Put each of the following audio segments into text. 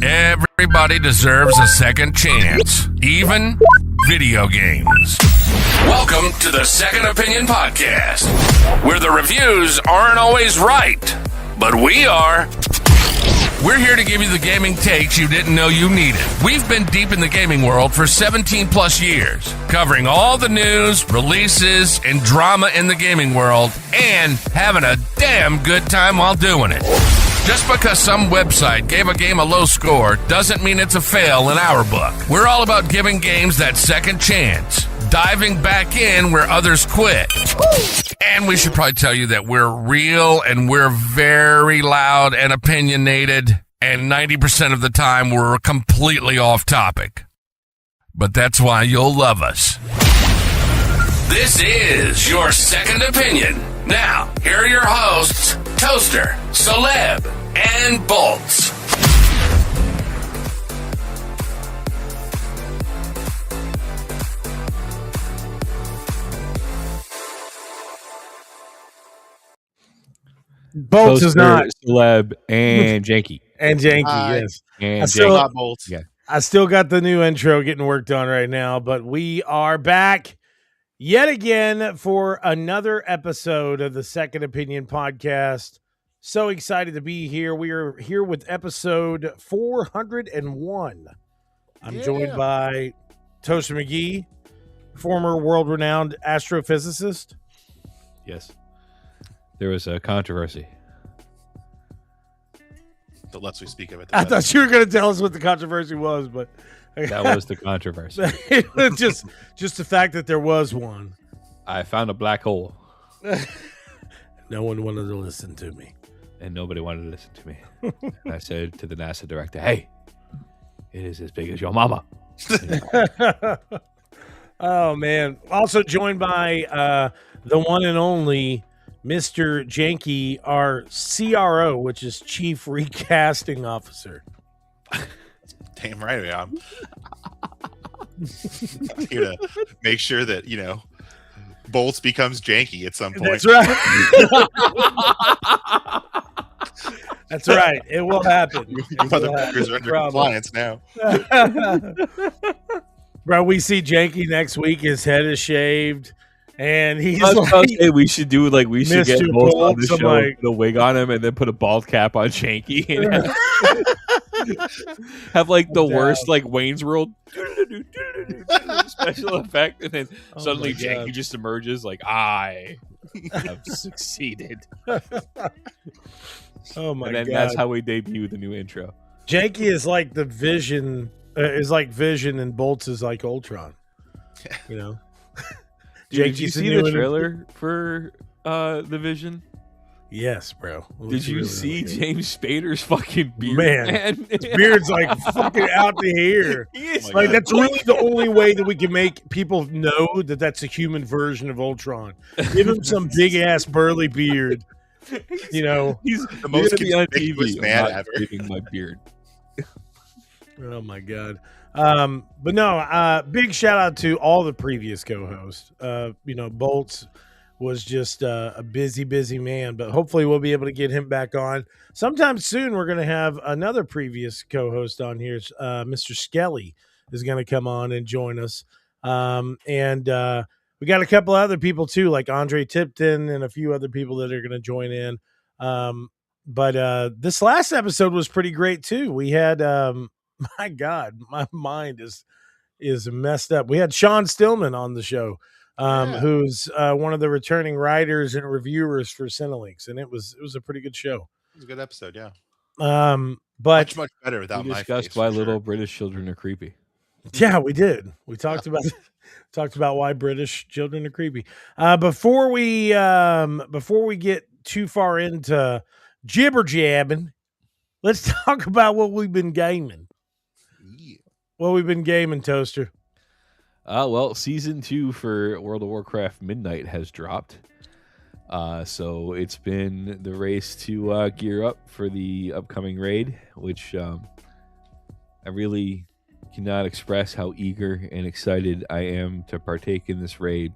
Everybody deserves a second chance, even video games. Welcome to the Second Opinion Podcast, where the reviews aren't always right, but we are. We're here to give you the gaming takes you didn't know you needed. We've been deep in the gaming world for 17 plus years, covering all the news, releases, and drama in the gaming world, and having a damn good time while doing it. Just because some website gave a game a low score doesn't mean it's a fail in our book. We're all about giving games that second chance, diving back in where others quit. And we should probably tell you that we're real and we're very loud and opinionated, and 90% of the time we're completely off topic. But that's why you'll love us. This is your Second Opinion. Now, here are your hosts, Toaster, Celeb, and Bolts. Bolts is not Celeb and Janky. And Janky, yes. And I still Janky. Bolts. Yeah. I still got the new intro getting worked on right now, but we are back yet again for another episode of the Second Opinion Podcast. So excited to be here. We are here with episode 401. I'm joined by Toaster McGee, former world-renowned astrophysicist. Yes. There was a controversy. The less we speak of it, I thought you were going to tell us what the controversy was, but That was the controversy. it was just the fact that there was one. I found a black hole. No one wanted to listen to me. And nobody wanted to listen to me. And I said to the NASA director, hey, it is as big as your mama. Oh, man. Also joined by the one and only Mr. Janky, our CRO, which is Chief Recasting Officer. damn right I am. I'm here to make sure that, Bolts becomes Janky at some point. That's right. That's right. It will happen. You motherfuckers are under compliance now. Bro, we see Janky next week. His head is shaved. And he's Hey, we should do we should get Mr. Bolts on the Bolts, show, put a wig on him, and then put a bald cap on Janky, and have the worst Wayne's World special effect, and then suddenly Janky just emerges I have succeeded. Oh my god! And then that's how we debut the new intro. Janky is like the Vision, is like Vision, and Bolts is like Ultron. Dude, did you see the trailer for The Vision? Yes, bro. Did you see James Spader's fucking beard? Man. His beard's fucking out to here. That's really the only way that we can make people know that that's a human version of Ultron. Give him some big ass burly beard. He's the most conspicuous man ever. My beard. Oh my god. But no, big shout out to all the previous co-hosts. Bolts was just a busy man, but hopefully we'll be able to get him back on sometime soon. We're going to have another previous co-host on here. Mr. Skelly is going to come on and join us. And we got a couple other people too, like Andre Tipton and a few other people that are going to join in. But this last episode was pretty great too. We had, my God, my mind is messed up. We had Sean Stillman on the show, who's one of the returning writers and reviewers for Cinelinx, and it was a pretty good show. It was a good episode, yeah. But much better without we my discussed face, why for little sure. British children are creepy. Yeah, we did. We talked about why British children are creepy. Before we get too far into jibber jabbing, let's talk about what we've been gaming. Yeah. What we've been gaming, Toaster. Well, season 2 for World of Warcraft Midnight has dropped. So it's been the race to gear up for the upcoming raid, which I really cannot express how eager and excited I am to partake in this raid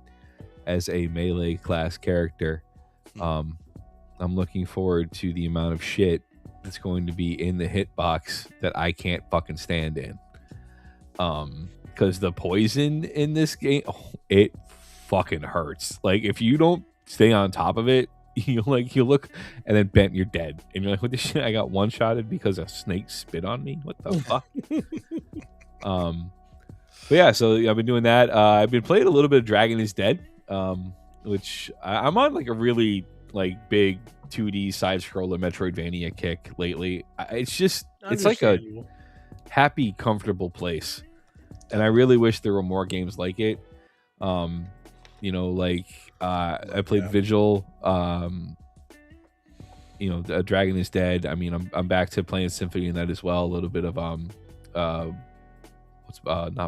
as a melee class character. I'm looking forward to the amount of shit that's going to be in the hitbox that I can't fucking stand in. Because the poison in this game, it fucking hurts. Like, if you don't stay on top of it, you look and then bent, you're dead. And you're like, what the shit? I got one-shotted because a snake spit on me? What the fuck? But yeah, so I've been doing that. I've been playing a little bit of Dragon is Dead, which I'm on like a really like big 2D side scroller Metroidvania kick lately. It's like a happy, comfortable place, and I really wish there were more games like it. I played Vigil. Dragon is Dead. I mean, I'm back to playing Symphony of the Night as well. A little bit of not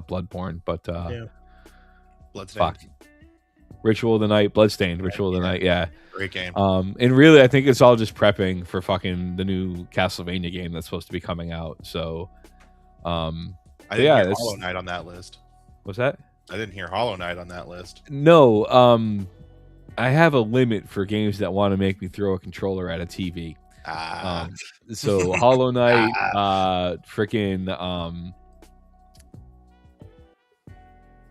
Bloodborne, but Bloodstained. Ritual of the Night, Bloodstained, Ritual of the Night, yeah. Great game. And really, I think it's all just prepping for fucking the new Castlevania game that's supposed to be coming out. So, I didn't hear Hollow Knight on that list. What's that? I didn't hear Hollow Knight on that list. No, I have a limit for games that want to make me throw a controller at a TV. So Hollow Knight,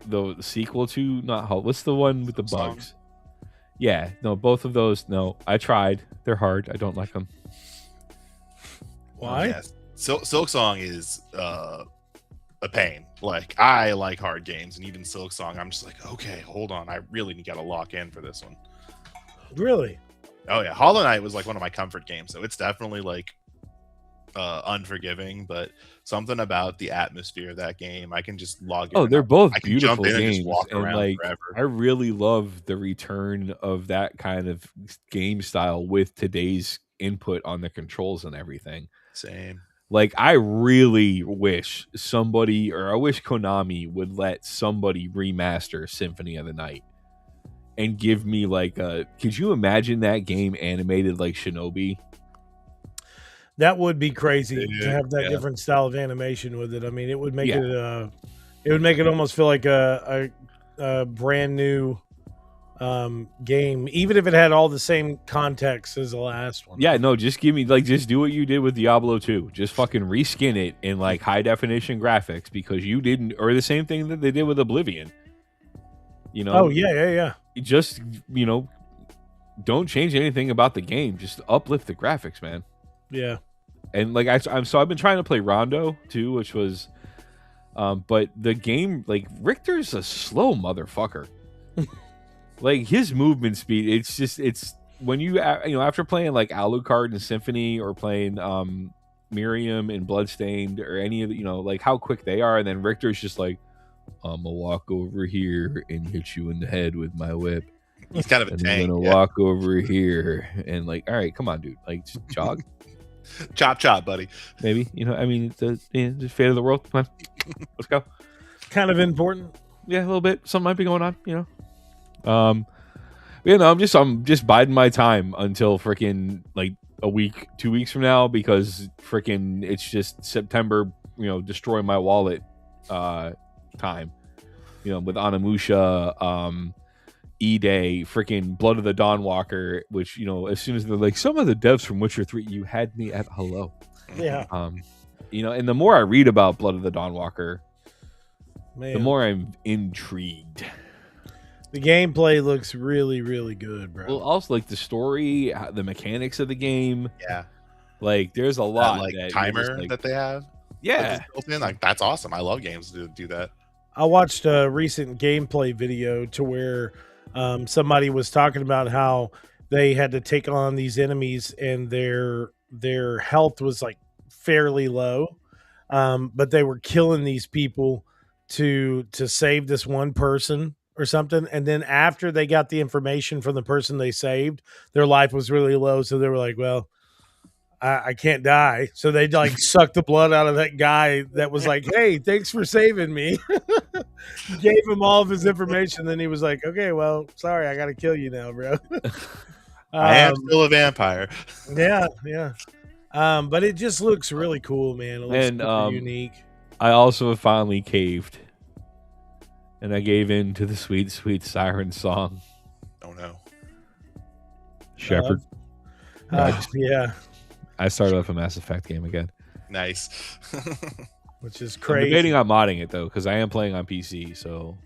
the sequel to what's the one with the bugs? Yeah, no, both of those. No, I tried. They're hard. I don't like them. Why? Yes. Silk Song is a pain. Like, I like hard games, and even Silk Song, I'm just like, okay, hold on, I really got to lock in for this one. Really? Oh yeah, Hollow Knight was like one of my comfort games, so it's definitely like unforgiving, but something about the atmosphere of that game, I can just log in. Oh, they're both beautiful jump in games, and just walk around like forever. I really love the return of that kind of game style with today's input on the controls and everything. Same. Like, I really wish Konami would let somebody remaster Symphony of the Night and give me like could you imagine that game animated like Shinobi? That would be crazy to have that different style of animation with it. I mean, it would make it almost feel like a brand new game, even if it had all the same context as the last one. Yeah, no, just give me just do what you did with Diablo 2. Just fucking reskin it in like high definition graphics, because you didn't, or the same thing that they did with Oblivion. Oh yeah. Just don't change anything about the game. Just uplift the graphics, man. Yeah. And like I've been trying to play Rondo too, which was but the game, like, Richter's a slow motherfucker. Like, his movement speed, it's when you after playing like Alucard and Symphony, or playing Miriam and Bloodstained, or any of the, like how quick they are, and then Richter's just like, I'm gonna walk over here and hit you in the head with my whip. He's kind of a tank. I'm gonna walk over here and like, all right, come on, dude, like, just jog. chop, buddy. Maybe it's the fate of the world. Come on, let's go. Kind of important. Yeah, a little bit. Something might be going on. I'm just biding my time until freaking like a week, 2 weeks from now, because freaking it's just September. Destroy my wallet. Time. With Onimusha, E-Day, freaking Blood of the Dawnwalker, which, as soon as they're like, some of the devs from Witcher 3, you had me at hello. Yeah. And the more I read about Blood of the Dawnwalker, Man, the more I'm intrigued. the gameplay looks really, really good, bro. Well, also, like, the story, the mechanics of the game. Yeah. Like, there's a lot. That timer that they have. Yeah. Like, that's awesome. I love games to do that. I watched a recent gameplay video to where somebody was talking about how they had to take on these enemies, and their health was like fairly low, but they were killing these people to save this one person or something. And then after they got the information from the person they saved, their life was really low, so they were like, well, I can't die. So they like sucked the blood out of that guy that was like, hey, thanks for saving me. Gave him all of his information. Then he was like, okay, well, sorry, I got to kill you now, bro. I am still a vampire. Yeah. But it just looks really cool, man. It looks super unique. I also finally caved, and I gave in to the sweet, sweet siren song. Oh no. Shepard. Yeah, I started off a Mass Effect game again. Nice. which is I'm crazy. debating on modding it though, because I am playing on PC. So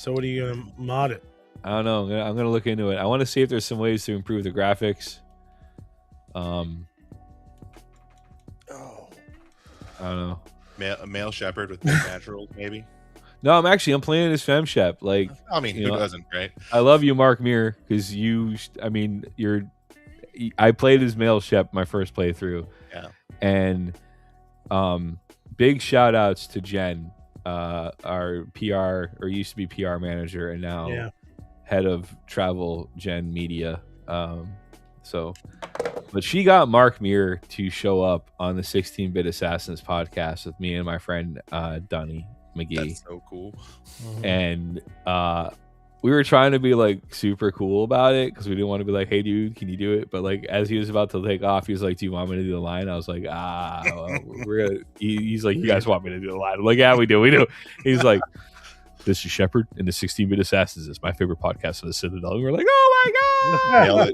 what are you gonna mod it? I don't know. I'm gonna look into it. I want to see if there's some ways to improve the graphics. Oh, I don't know. A male shepherd with big naturals, maybe. No, I'm playing as Fem Shep. Like, I mean, you who know, doesn't, right? I love you, Mark Muir, because I played as male Shep my first playthrough. Yeah. And big shout outs to Jen, our PR or used to be PR manager and now head of travel Gen Media. But she got Mark Muir to show up on the 16-Bit Assassins podcast with me and my friend Dunny McGee. That's so cool. And we were trying to be like super cool about it because we didn't want to be like, hey dude, can you do it? But like as he was about to take off, he was like, do you want me to do the line? I was like, well, we're gonna he's like, you guys want me to do the line? I'm like, yeah, we do. He's like, this is Shepard and the 16-Bit Assassins is my favorite podcast of the Citadel. And we're like, oh my god.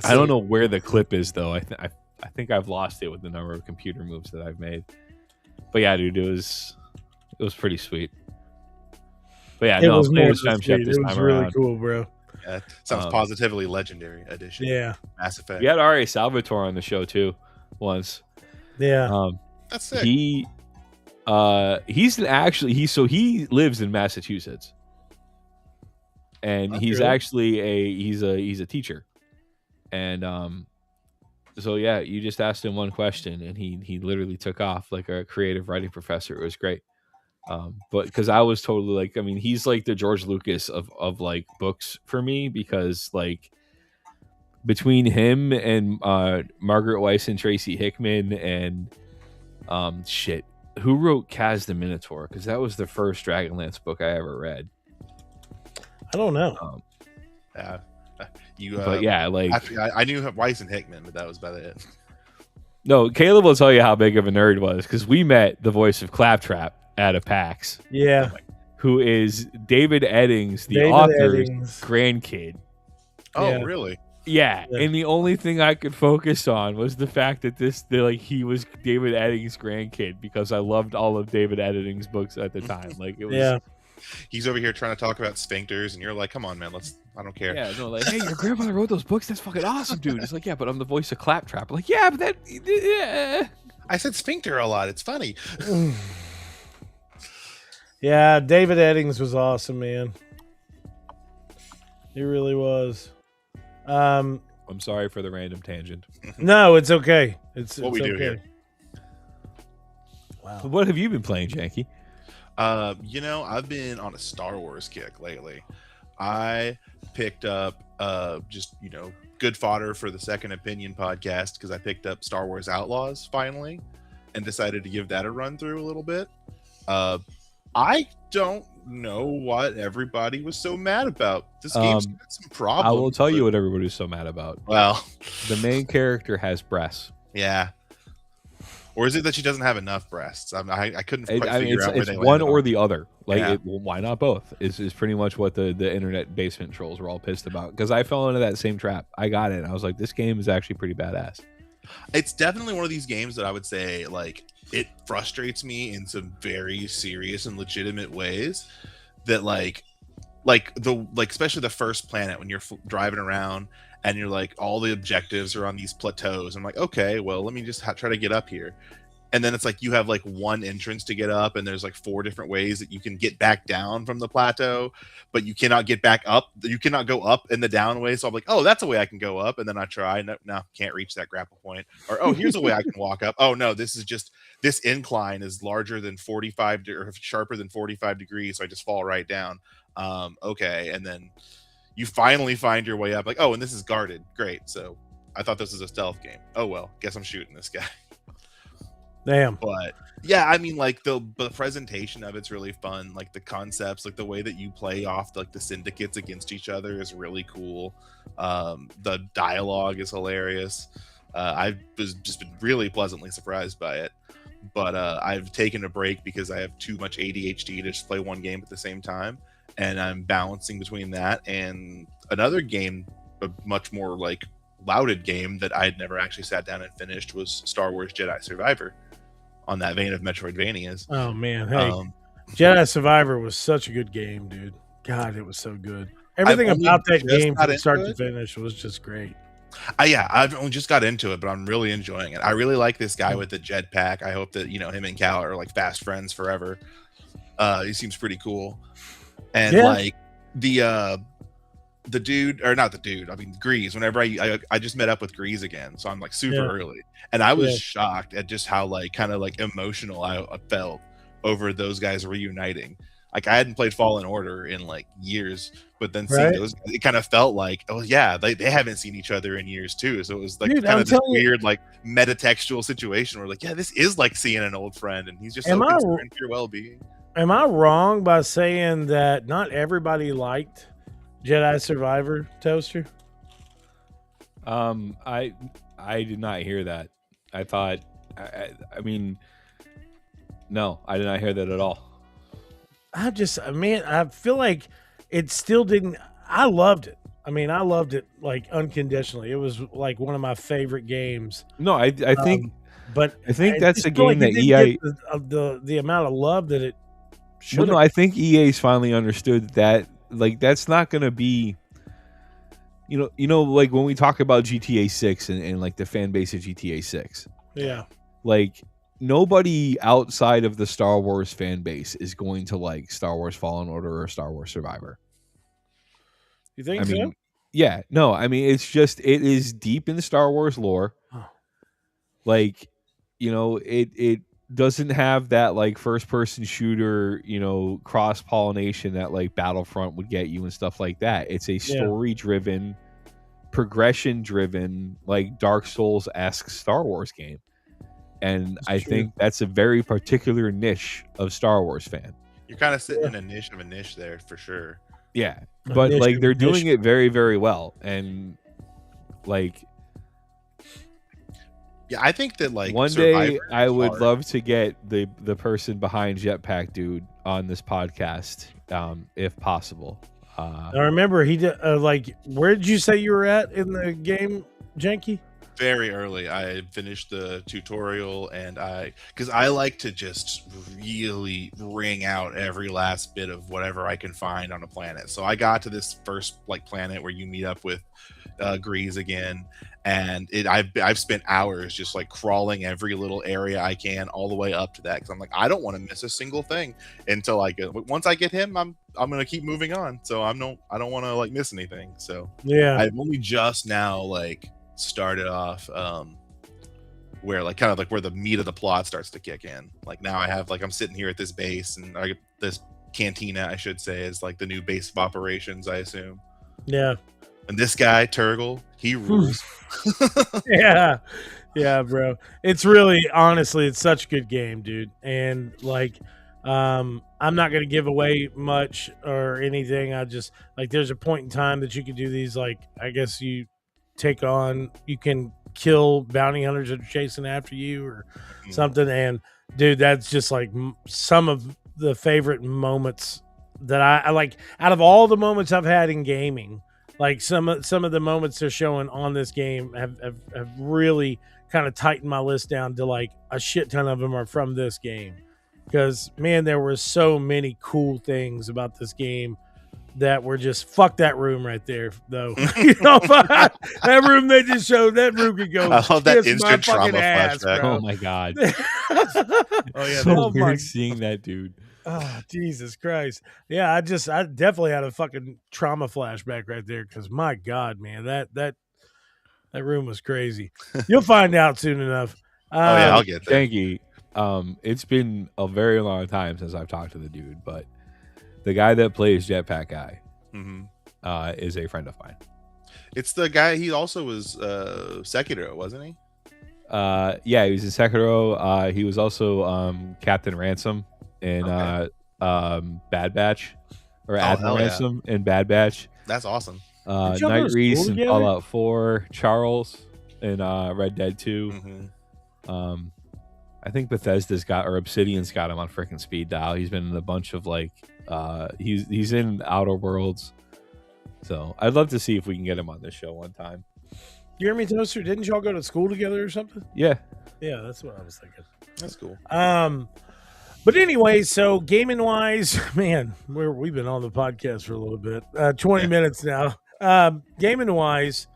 I don't know where the clip is though. I think I've lost it with the number of computer moves that I've made. But yeah, dude, it was pretty sweet. But yeah, it was playing more as Fem Shep this It was time really around. cool, bro. Yeah, sounds positively legendary edition. Yeah, Mass Effect. We had R.A. Salvatore on the show too, once. Yeah, That's sick. He lives in Massachusetts, and That's he's cool. actually he's a teacher, and so yeah, you just asked him one question, and he literally took off like a creative writing professor. It was great. But because I was totally like, I mean, he's like the George Lucas of like books for me, because like between him and Margaret Weiss and Tracy Hickman and who wrote Kaz the Minotaur, because that was the first Dragonlance book I ever read. I don't know. Yeah. But yeah, like I knew Weiss and Hickman, but that was about it. no, Caleb will tell you how big of a nerd was, because we met the voice of Claptrap at a PAX, Yeah, who is David Eddings, the David author's Eddings. grandkid. Oh, Yeah. really? Yeah, Yeah. and the only thing I could focus on was the fact that he was David Eddings' grandkid, because I loved all of David Eddings' books at the time. Like it was, Yeah, He's over here trying to talk about sphincters, and you're like, come on, man, I don't care. yeah, no, like, hey, your grandmother wrote those books. That's fucking awesome, dude. It's like, yeah, but I'm the voice of Claptrap. I'm like, yeah, but yeah. I said sphincter a lot. It's funny. yeah. David Eddings was awesome, man. He really was. I'm sorry for the random tangent. No, it's okay. It's What we it's do okay. here. Wow. What have you been playing, Janky? I've been on a Star Wars kick lately. I picked up good fodder for the Second Opinion podcast, because I picked up Star Wars Outlaws finally and decided to give that a run through a little bit. I don't know what everybody was so mad about. This game's got some problems. I will tell you what everybody's so mad about. Well, The main character has breasts. yeah. Or is it that she doesn't have enough breasts? I couldn't quite I mean, figure out where it's they one landed or on. the other. Like, Yeah. why not both? Is pretty much what the internet basement trolls were all pissed about. Because I fell into that same trap. I got it. And I was like, this game is actually pretty badass. It's definitely one of these games that I would say, like, it frustrates me in some very serious and legitimate ways. That especially the first planet, when you're driving around and you're like, all the objectives are on these plateaus. I'm like, okay, well, let me just try to get up here. And then it's like you have like one entrance to get up, and there's like 4 different ways that you can get back down from the plateau, but you cannot get back up. You cannot go up in the down way. So I'm like, oh, that's a way I can go up. And then I try, no, can't reach that grapple point. Or, oh, here's a way I can walk up. Oh no, this incline is larger than 45 or sharper than 45 degrees. So I just fall right down. Okay. And then you finally find your way up. Like, oh, and this is guarded. Great. So I thought this was a stealth game. Oh, well, guess I'm shooting this guy. Damn. But yeah, I mean, like the presentation of it's really fun. Like the concepts, like the way that you play off like the syndicates against each other is really cool. The dialogue is hilarious. I was just been really pleasantly surprised by it. but I've taken a break because I have too much ADHD to just play one game at the same time, and I'm balancing between that and another game, a much more like lauded game that I had never actually sat down and finished was Star Wars Jedi Survivor. On that vein of Metroidvanias. Oh man, hey, Jedi Survivor was such a good game, dude. God, it was so good. Everything about that game from start to finish was just great. I've only just got into it, but I'm really enjoying it. I really like this guy with the jetpack. I hope that him and Cal are like fast friends forever. He seems pretty cool, and like the dude, or not the dude, I mean Grease. Whenever I just met up with Grease again, so I'm like super early, and I was shocked at just how like kind of like emotional I felt over those guys reuniting. Like I hadn't played Fallen Order in like years, but then seeing those, it kind of felt like, oh yeah, they haven't seen each other in years too. So it was like kind of this weird like metatextual situation where like, yeah, this is like seeing an old friend, and he's just so concerned for your well-being. Am I wrong by saying that not everybody liked Jedi Survivor, Toaster? I did not hear that. I thought, I mean, no, I did not hear that at all. I feel like it still didn't. I loved it. I mean, I loved it like unconditionally. It was like one of my favorite games. No, I think, but I think that's a game like that EA the amount of love that it should. Well, no, I think EA's finally understood that like that's not going to be. You know, like when we talk about GTA 6 and like the fan base of GTA 6. Yeah. Like nobody outside of the Star Wars fan base is going to like Star Wars Fallen Order or Star Wars Survivor. You think so? Yeah. No, I mean, it is deep in the Star Wars lore. Oh. Like, it doesn't have that like first person shooter, cross pollination that like Battlefront would get you and stuff like that. It's a story driven, progression driven, like Dark Souls-esque Star Wars game. And I think that's a very particular niche of Star Wars fan. You're kind of sitting in a niche of a niche there for sure. Yeah. But like they're doing it very, very well. And like, yeah, I think that like one day I would love to get the person behind Jetpack Dude on this podcast, if possible. I remember he did. Where did you say you were at in the game, Janky? Very early. I finished the tutorial, and because I like to just really wring out every last bit of whatever I can find on a planet. So I got to this first like planet where you meet up with Grease again, and I've spent hours just like crawling every little area I can all the way up to that because I'm like, I don't want to miss a single thing until I get. Once I get him, I'm gonna keep moving on. So I don't want to like miss anything. So yeah, I've only just now like started off where like kind of like where the meat of the plot starts to kick in. Like now I have like I'm sitting here at this base, and I get this cantina, I should say, is like the new base of operations, I assume. Yeah. And this guy, Turgle, he rules. Yeah, bro. It's really, honestly, it's such a good game, dude. And like, I'm not gonna give away much or anything. I just like, there's a point in time that you can do these. Like, I guess you can kill bounty hunters that are chasing after you or something. And dude, that's just like some of the favorite moments that I like out of all the moments I've had in gaming. Like some of the moments they're showing on this game have really kind of tightened my list down to like a shit ton of them are from this game. Because man, there were so many cool things about this game that were just fuck that room right there though. That room they just showed, that room could go. I love that instant trauma flashback. Oh my god. Oh yeah, so weird seeing that dude. Oh, Jesus Christ. Yeah, I definitely had a fucking trauma flashback right there because my God, man, that room was crazy. You'll find out soon enough. I'll get there. Thank you. It's been a very long time since I've talked to the dude, but the guy that plays Jetpack Guy is a friend of mine. It's the guy, he also was Sekiro, wasn't he? Yeah, he was in Sekiro. He was also Captain Ransom in Bad Batch, or Admiral Ransom in Bad Batch. That's awesome. Night Reese in Fallout 4, Charles in Red Dead 2. I I think Bethesda's got, or Obsidian's got him on freaking speed dial. He's been in a bunch of like, he's in Outer Worlds. So I'd love to see if we can get him on this show one time. You hear me, Toaster? Didn't y'all go to school together or something? Yeah. Yeah, that's what I was thinking. That's cool. But anyway, so gaming wise, man, we've been on the podcast for a little bit, 20 minutes now. Gaming wise,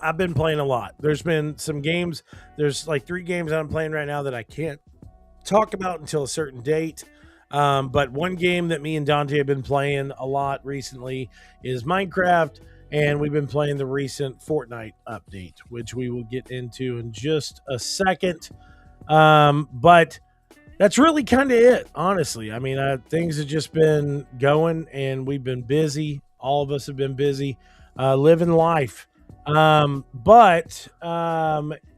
I've been playing a lot. There's been some games. There's like 3 games I'm playing right now that I can't talk about until a certain date. But one game that me and Dante have been playing a lot recently is Minecraft, and we've been playing the recent Fortnite update, which we will get into in just a second. But that's really kind of it, honestly. I mean, things have just been going, and we've been busy. All of us have been busy living life. But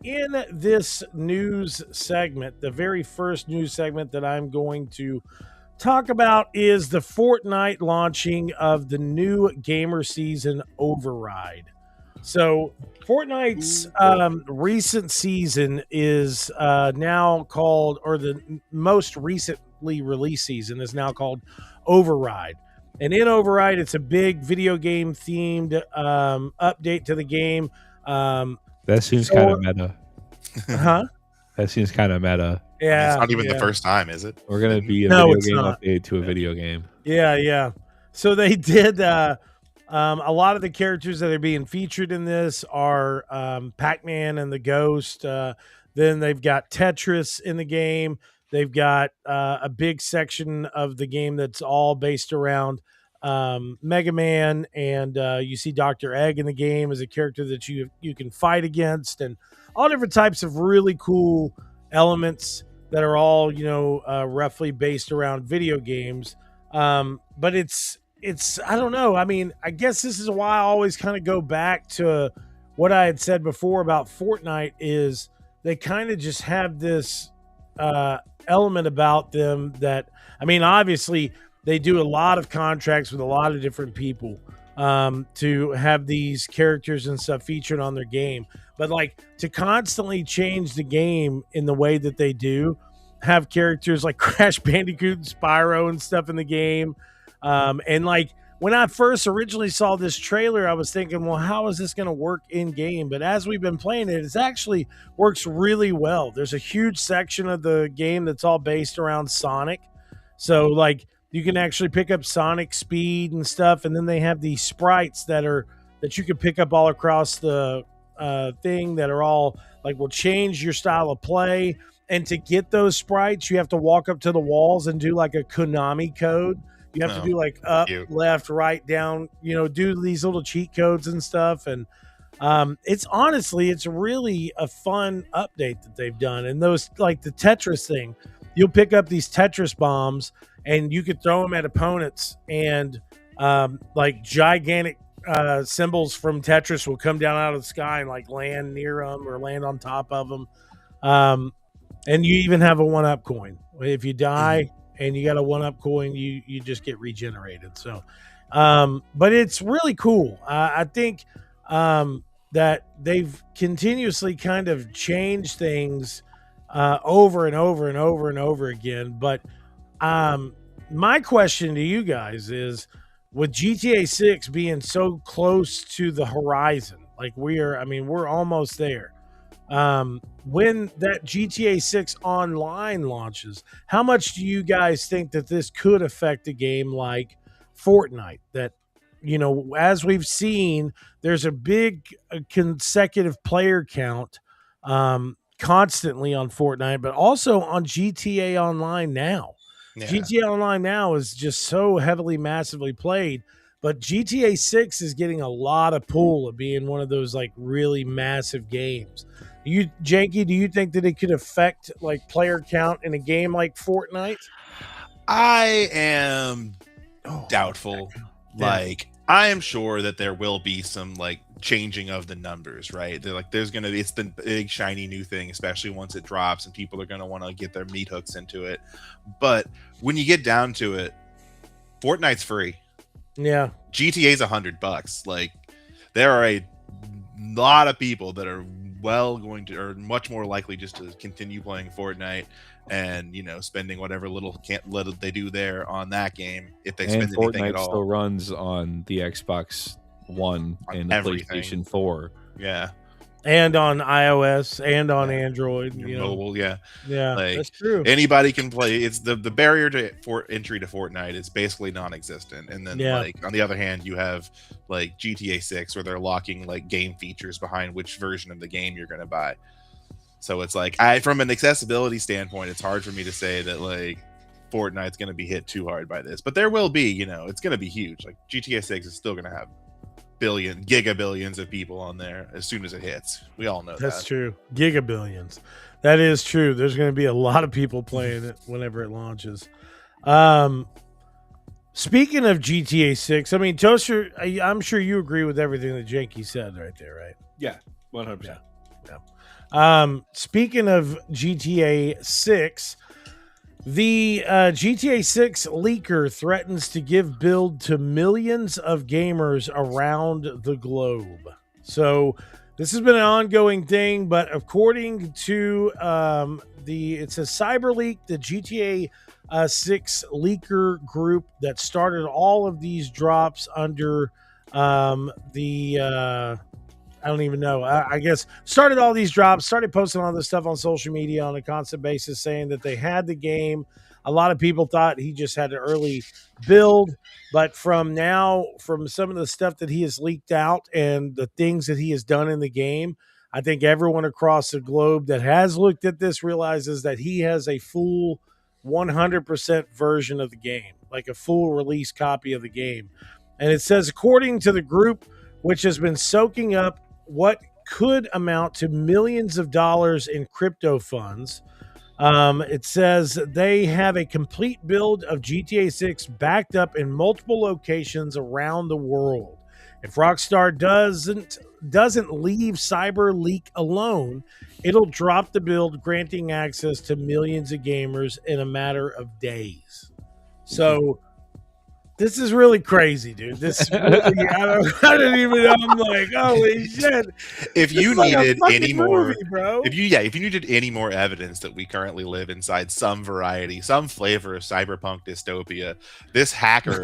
in this news segment, the very first news segment that I'm going to talk about is the Fortnite launching of the new gamer season Override. So Fortnite's recent season is now called, or the most recently released season is now called Override. And in Override, it's a big video game themed update to the game. That seems kind of meta. Huh? That seems kind of meta. Yeah. It's not even the first time, is it? We're going to be a No, video it's game not. update to a video game. Yeah. So they did a lot of the characters that are being featured in this are Pac-Man and the Ghost. Then they've got Tetris in the game. They've got a big section of the game that's all based around Mega Man, and you see Dr. Egg in the game as a character that you can fight against, and all different types of really cool elements that are all roughly based around video games. But it's I don't know. I mean, I guess this is why I always kind of go back to what I had said before about Fortnite is they kind of just have this element about them that, I mean, obviously they do a lot of contracts with a lot of different people to have these characters and stuff featured on their game. But like to constantly change the game in the way that they do, have characters like Crash Bandicoot and Spyro and stuff in the game. And like when I first originally saw this trailer, I was thinking, well, how is this going to work in game? But as we've been playing it, it actually works really well. There's a huge section of the game that's all based around Sonic. So like you can actually pick up Sonic speed and stuff. And then they have these sprites that you can pick up all across the thing that are all like will change your style of play. And to get those sprites, you have to walk up to the walls and do like a Konami code. You have to do like up, left, right, down, do these little cheat codes and stuff. And it's really a fun update that they've done. And those, like the Tetris thing, you'll pick up these Tetris bombs and you could throw them at opponents, and like gigantic symbols from Tetris will come down out of the sky and like land near them or land on top of them. And you even have a 1-up coin. If you die and you got a 1-up coin, you just get regenerated. So, but it's really cool. I think that they've continuously kind of changed things over and over and over and over again. But my question to you guys is, with GTA 6 being so close to the horizon, like we're almost there. When that GTA 6 online launches, how much do you guys think that this could affect a game like Fortnite? That, as we've seen, there's a big consecutive player count constantly on Fortnite, but also on GTA Online now. Yeah. GTA Online now is just so heavily, massively played. But GTA 6 is getting a lot of pull of being one of those like really massive games. Janky, do you think that it could affect like player count in a game like Fortnite? I am doubtful. Yeah. Like, I am sure that there will be some like changing of the numbers, right? They're like, it's the big shiny new thing, especially once it drops, and people are going to want to get their meat hooks into it. But when you get down to it, Fortnite's free. Yeah. GTA's $100. Like, there are a lot of people that are much more likely just to continue playing Fortnite and, you know, spending whatever little they do there on that game if they spend anything at Fortnite all. still runs on the Xbox One and the everything. PlayStation 4. Yeah. And on iOS and on Android, Your you know. mobile, yeah. Yeah, Like, that's true. Anybody can play. It's the barrier to entry to Fortnite is basically non-existent. And then like on the other hand, you have like GTA 6 where they're locking like game features behind which version of the game you're going to buy. So it's like from an accessibility standpoint, it's hard for me to say that like Fortnite's going to be hit too hard by this. But there will be, you know, it's going to be huge. Like GTA 6 is still going to have gigabillions of people on there as soon as it hits. We all know That's that. true. Gigabillions. That is true. There's going to be a lot of people playing it whenever it launches. Speaking of GTA 6, I mean, Toaster, I'm sure you agree with everything that Janky said right there, right? Yeah, 100%. Speaking of GTA 6, the GTA 6 leaker threatens to give build to millions of gamers around the globe. So this has been an ongoing thing, but according to it's a cyber leak, the GTA 6 leaker group that started all of these drops under I don't even know. I guess started all these drops, started posting all this stuff on social media on a constant basis, saying that they had the game. A lot of people thought he just had an early build, but from some of the stuff that he has leaked out and the things that he has done in the game, I think everyone across the globe that has looked at this realizes that he has a full 100% version of the game, like a full release copy of the game. And it says, according to the group, which has been soaking up what could amount to millions of dollars in crypto funds. It says they have a complete build of GTA 6 backed up in multiple locations around the world. If Rockstar doesn't leave Cyber Leak alone, it'll drop the build, granting access to millions of gamers in a matter of days. So this is really crazy, dude. This is really, I don't even know. I'm like, holy shit. If you needed any more, movie, bro. if you needed any more evidence that we currently live inside some variety, some flavor of cyberpunk dystopia, this hacker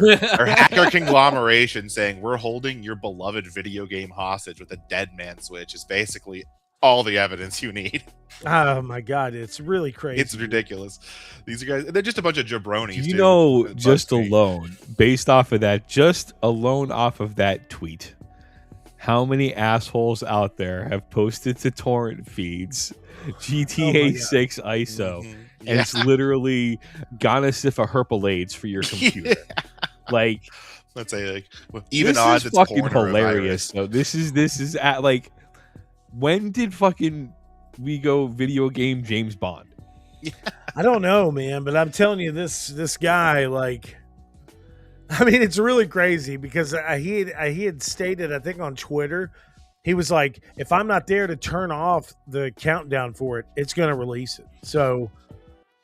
conglomeration saying we're holding your beloved video game hostage with a dead man switch is basically all the evidence you need. Oh my god, it's really crazy. It's ridiculous. These guys, they're just a bunch of jabronis. You know, just alone, based off of that, tweet, how many assholes out there have posted to torrent feeds GTA 6 ISO, Mm-hmm. and it's literally Gonosipha herpalades for your computer. Like, let's say, like, with even this odds, is it's fucking porn or a hilarious. virus. So this is at like, when did fucking we go video game James Bond? I don't know, man, but I'm telling you, this guy, like, I mean, it's really crazy because he had stated, I think on Twitter, he was like, if I'm not there to turn off the countdown for it, it's going to release it. So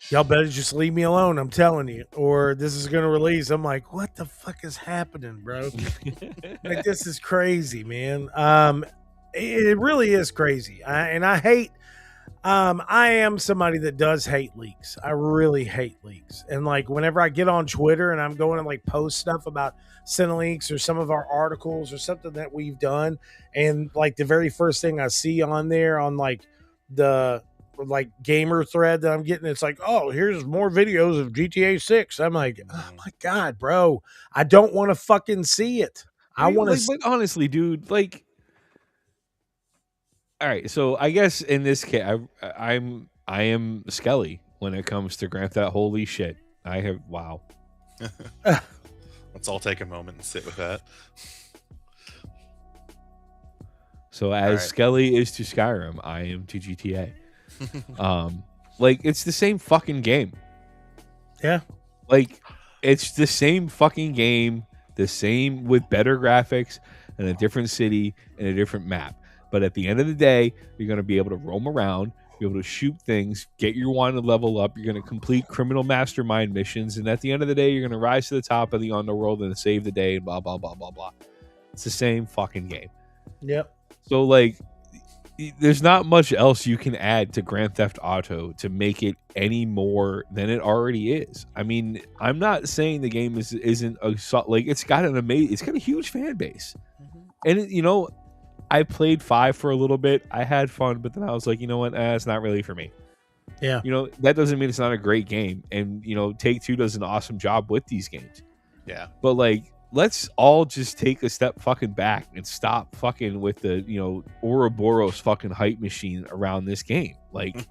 y'all better just leave me alone, I'm telling you, or this is going to release. I'm like, what the fuck is happening, bro? Like, this is crazy, man. It really is crazy. I am somebody that does hate leaks. I really hate leaks. And like, whenever I get on Twitter and I'm going to like post stuff about Cineleaks or some of our articles or something that we've done, and like the very first thing I see on there on like the like gamer thread that I'm getting, it's like, oh, here's more videos of GTA 6. I'm like, oh my god, bro, I don't want to fucking see it. I want to like, honestly, dude, like, all right, so I guess in this case, I am Skelly when it comes to Grand Theft. Holy shit, wow. Let's all take a moment and sit with that. So as Skelly is to Skyrim, I am to GTA. Like, it's the same fucking game. Yeah, like, it's the same fucking game, the same with better graphics and a different city and a different map. But at the end of the day, you're going to be able to roam around, be able to shoot things, get your wanted level up. You're going to complete criminal mastermind missions. And at the end of the day, you're going to rise to the top of the underworld and save the day and blah, blah, blah, blah, blah. It's the same fucking game. Yep. So, like, there's not much else you can add to Grand Theft Auto to make it any more than it already is. I mean, I'm not saying the game isn't like it's got a huge fan base, and I played 5 for a little bit. I had fun, but then I was like, you know what? It's not really for me. Yeah. That doesn't mean it's not a great game. And, Take-Two does an awesome job with these games. Yeah. But, like, let's all just take a step fucking back and stop fucking with the, Ouroboros fucking hype machine around this game. Like,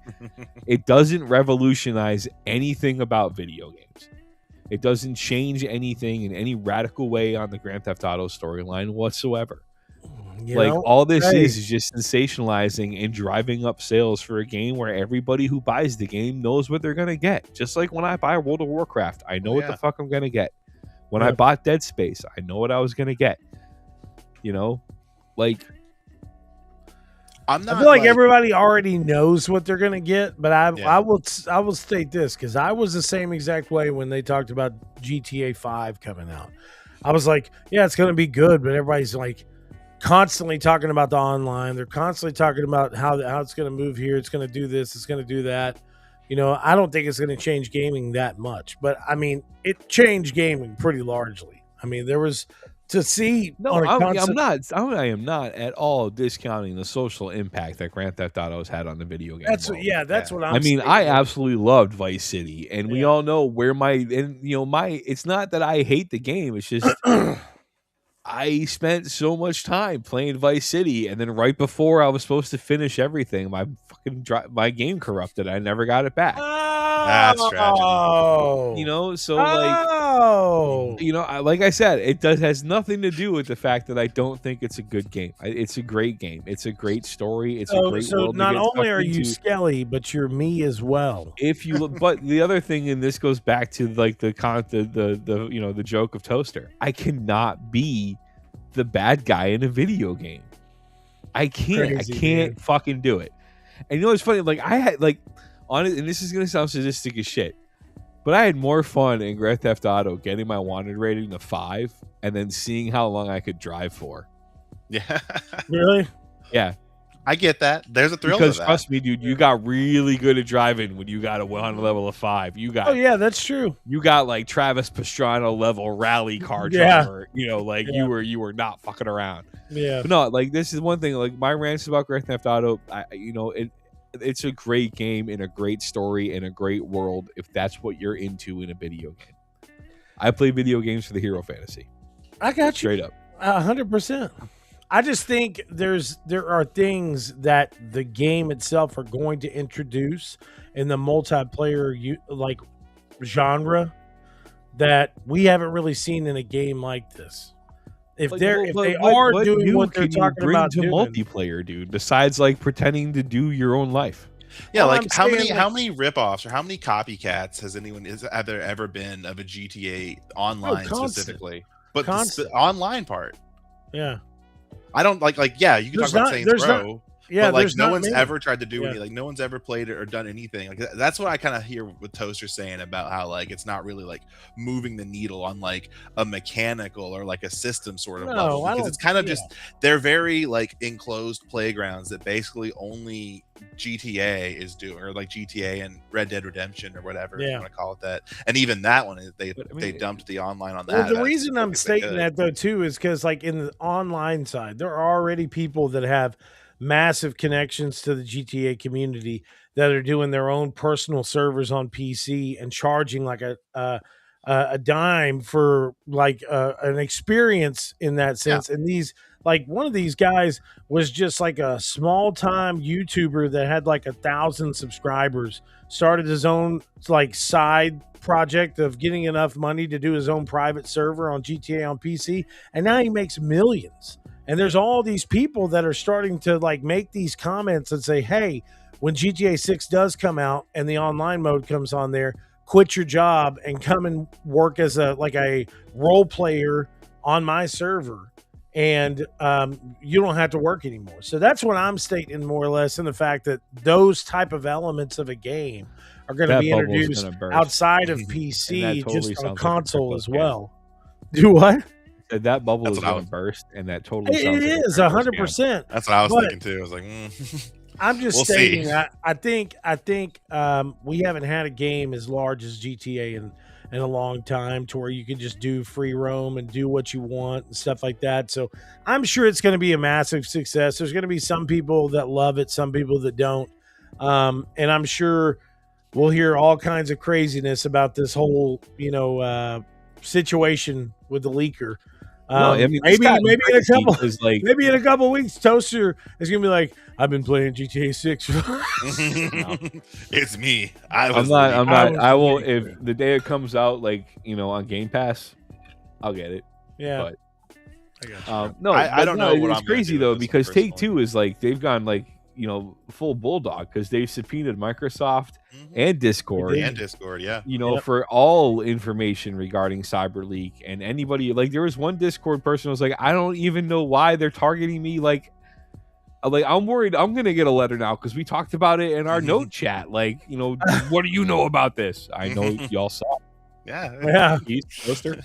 it doesn't revolutionize anything about video games. It doesn't change anything in any radical way on the Grand Theft Auto storyline whatsoever. All this is just sensationalizing and driving up sales for a game where everybody who buys the game knows what they're going to get. Just like when I buy World of Warcraft, I know what the fuck I'm going to get. When I bought Dead Space, I know what I was going to get. I feel like everybody already knows what they're going to get, but I will state this because I was the same exact way when they talked about GTA 5 coming out. I was like, yeah, it's going to be good, but everybody's like, constantly talking about the online. They're constantly talking about how it's going to move here. It's going to do this. It's going to do that. I don't think it's going to change gaming that much, but I mean, it changed gaming pretty largely. I mean, there was to see. No, I am not at all discounting the social impact that Grand Theft Auto has had on the video game. That's what I'm. I mean, I absolutely loved Vice City, and we all know where it's not that I hate the game. It's just. I spent so much time playing Vice City, and then right before I was supposed to finish everything, my game corrupted. I never got it back. That's tragedy. Like I said, it has nothing to do with the fact that I don't think it's a good game. It's a great game. It's a great story. It's a great world. So not only are you Skelly, but you're me as well. If you look, but the other thing, and this goes back to like the joke of Toaster. I cannot be the bad guy in a video game. I can't fucking do it. And it's funny, like I had and this is gonna sound sadistic as shit, but I had more fun in Grand Theft Auto getting my wanted rating to 5 and then seeing how long I could drive for. Yeah. Really? Yeah. I get that. There's a thrill because to that. Trust me, dude, you got really good at driving when you got a 1 level of 5. You got. Oh yeah, that's true. You got like Travis Pastrana level rally car driver. You were not fucking around. Yeah. But no, like this is one thing. Like my rants about Grand Theft Auto, it's a great game and a great story and a great world if that's what you're into in a video game. I play video games for the hero fantasy. I got you straight up. 100%. I just think there are things that the game itself are going to introduce in the multiplayer genre that we haven't really seen in a game like this. If they are doing what they're talking about to multiplayer, dude, besides like pretending to do your own life. Yeah, how many ripoffs or how many copycats have there ever been of a GTA online specifically? But the online part. Yeah. I don't you can talk about Saints Row. Yeah, but no one's ever tried to do anything. No one's ever played it or done anything. Like that's what I kind of hear with Toaster saying about how it's not really moving the needle on a mechanical or a system sort of level, because it's kind of just they're very enclosed playgrounds that basically only GTA is doing, or GTA and Red Dead Redemption or whatever you want to call it that. And even that one they dumped the online on that. Well, the reason I'm stating that though too is because in the online side there are already people that have massive connections to the GTA community that are doing their own personal servers on PC and charging a dime for an experience in that sense. And these one of these guys was just a small time YouTuber that had 1,000 subscribers, started his own side project of getting enough money to do his own private server on GTA on PC, and now he makes millions. And there's all these people that are starting to make these comments and say, hey, when GTA 6 does come out and the online mode comes on there, quit your job and come and work as a role player on my server. And you don't have to work anymore. So that's what I'm stating more or less, in the fact that those type of elements of a game are going to be introduced outside of PC, just on console as well. Do what? said that bubble That's is what I going to was- burst, and that totally It sounds like a is crypto scam. 100%. That's what I was But- thinking too. I was like, I'm just We'll stating. see. I think we haven't had a game as large as GTA in a long time, to where you can just do free roam and do what you want and stuff like that. So I'm sure it's going to be a massive success. There's going to be some people that love it, some people that don't, and I'm sure we'll hear all kinds of craziness about this whole situation with the leaker. No, I mean, this maybe got in a crazy couple 'cause, like, maybe in a couple weeks, Toaster is gonna be like, "I've been playing GTA 6." it's me. I'm not. I will if the day it comes out, like on Game Pass, I'll get it. Yeah, But I got you. no, I don't know what It's I'm gonna crazy do though with this because Take personally. Two is like they've gone like full bulldog because they've subpoenaed Microsoft and Discord. and Discord, yeah. Yep. For all information regarding CyberLeak, and anybody, like, there was one Discord person who was like, I don't even know why they're targeting me. Like I'm worried I'm gonna get a letter now because we talked about it in our note chat. Like, what do you know about this? I know y'all saw. Yeah. Yeah, Poster.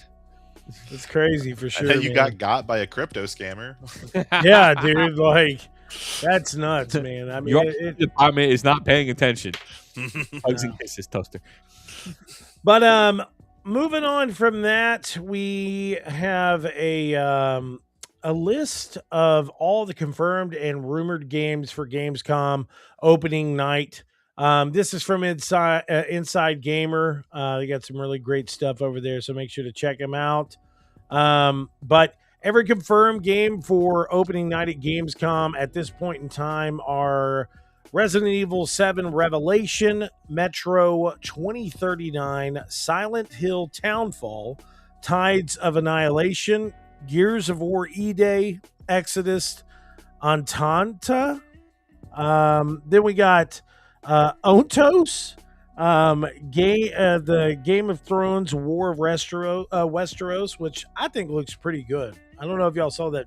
it's crazy for sure. And then you man. got by a crypto scammer. Yeah, dude, like that's nuts, man. I mean, Your department is not paying attention. Hugs and kisses, Toaster. but moving on from that, we have a list of all the confirmed and rumored games for Gamescom opening night. This is from Inside Gamer. They got some really great stuff over there, so make sure to check them out. But every confirmed game for opening night at Gamescom at this point in time are Resident Evil 7 Revelation, Metro 2039, Silent Hill Townfall, Tides of Annihilation, Gears of War E-Day, Exodus, Antanta. Then we got Ontos, the Game of Thrones War of Westeros, which I think looks pretty good. I don't know if y'all saw that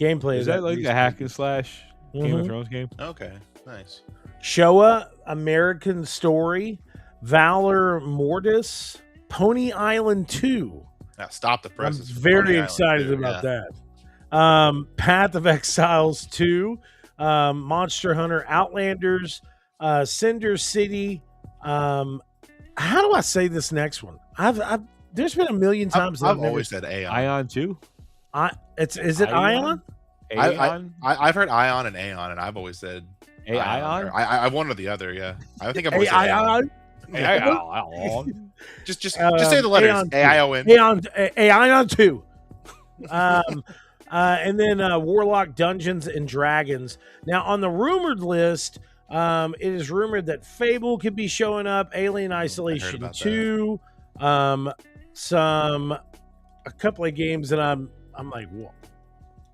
gameplay. Is that like a hack and slash Game of Mhm. Thrones game? Okay, nice. Showa, American Story, Valor Mortis, Pony Island 2. Now stop the I'm presses. for very Pony Island excited too, about yeah. that. Path of Exiles 2, Monster Hunter Outlanders, Cinder City. How do I say this next one? There's been a million times that I've always said Aeon. Ion 2? is it Ion? Aeon? I've heard Ion and Aeon, and I've always said Aeon? I one or the other. Yeah, I think I've always said Aeon. Aeon? Just say the letters. Aeon 2. Aeon. Aeon 2. And then Warlock Dungeons and Dragons. Now, on the rumored list, it is rumored that Fable could be showing up, Alien Isolation about 2, a couple of games that I'm like,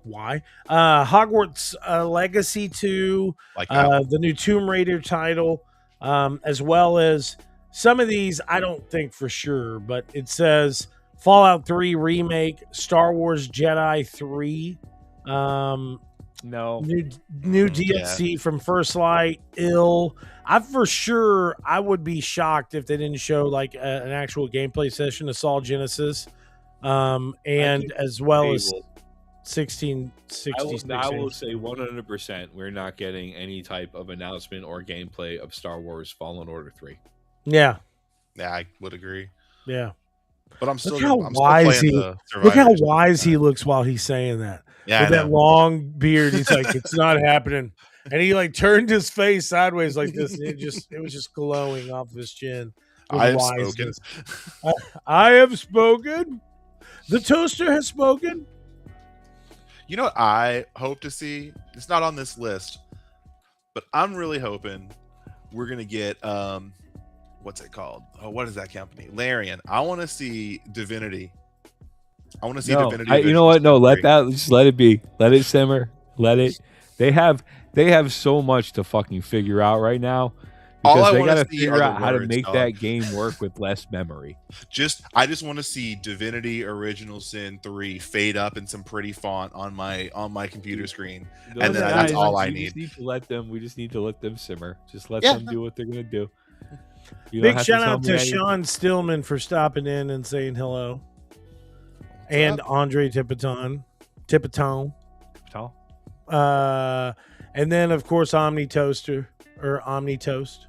why? Hogwarts Legacy 2, Like that. the new Tomb Raider title, as well as some of these I don't think for sure, but it says Fallout 3 remake, Star Wars Jedi 3, No. new DLC from First Light, I would be shocked if they didn't show like an actual gameplay session of Saw Genesis, and as well as Fable. 1666. I will say 100% we're not getting any type of announcement or gameplay of Star Wars Fallen Order 3. Yeah, Yeah, I would agree. yeah. But I'm still. Look how I'm still wise playing he. the Look how Survivors. wise he looks while he's saying that. Yeah, With I that know. long beard, he's like, "It's not happening," and he like turned his face sideways like this. And it was just glowing off of his chin. with I have wiseness. spoken. I have spoken. The toaster has spoken. You know what I hope to see? It's not on this list, but I'm really hoping we're gonna get what's it called? Oh, what is that company? Larian. I want to see Divinity. I want to see Divinity. You know what? No, Original let Sin 3. just let it be. Let it simmer. Let it. They have so much to fucking figure out right now All because I they wanna got to see are figure the out how to words, make dog. that game work with less memory. I just want to see Divinity Original Sin 3 fade up in some pretty font on my computer screen. And then that's all I We just need to let them. We just need to let them simmer. Just let Yeah. them do what they're gonna do. You don't Big have shout tell out me to anything. Sean Stillman for stopping in and saying hello. and up? Andre Tipitone. Tall. And then of course Omni Toaster or Omni Toast.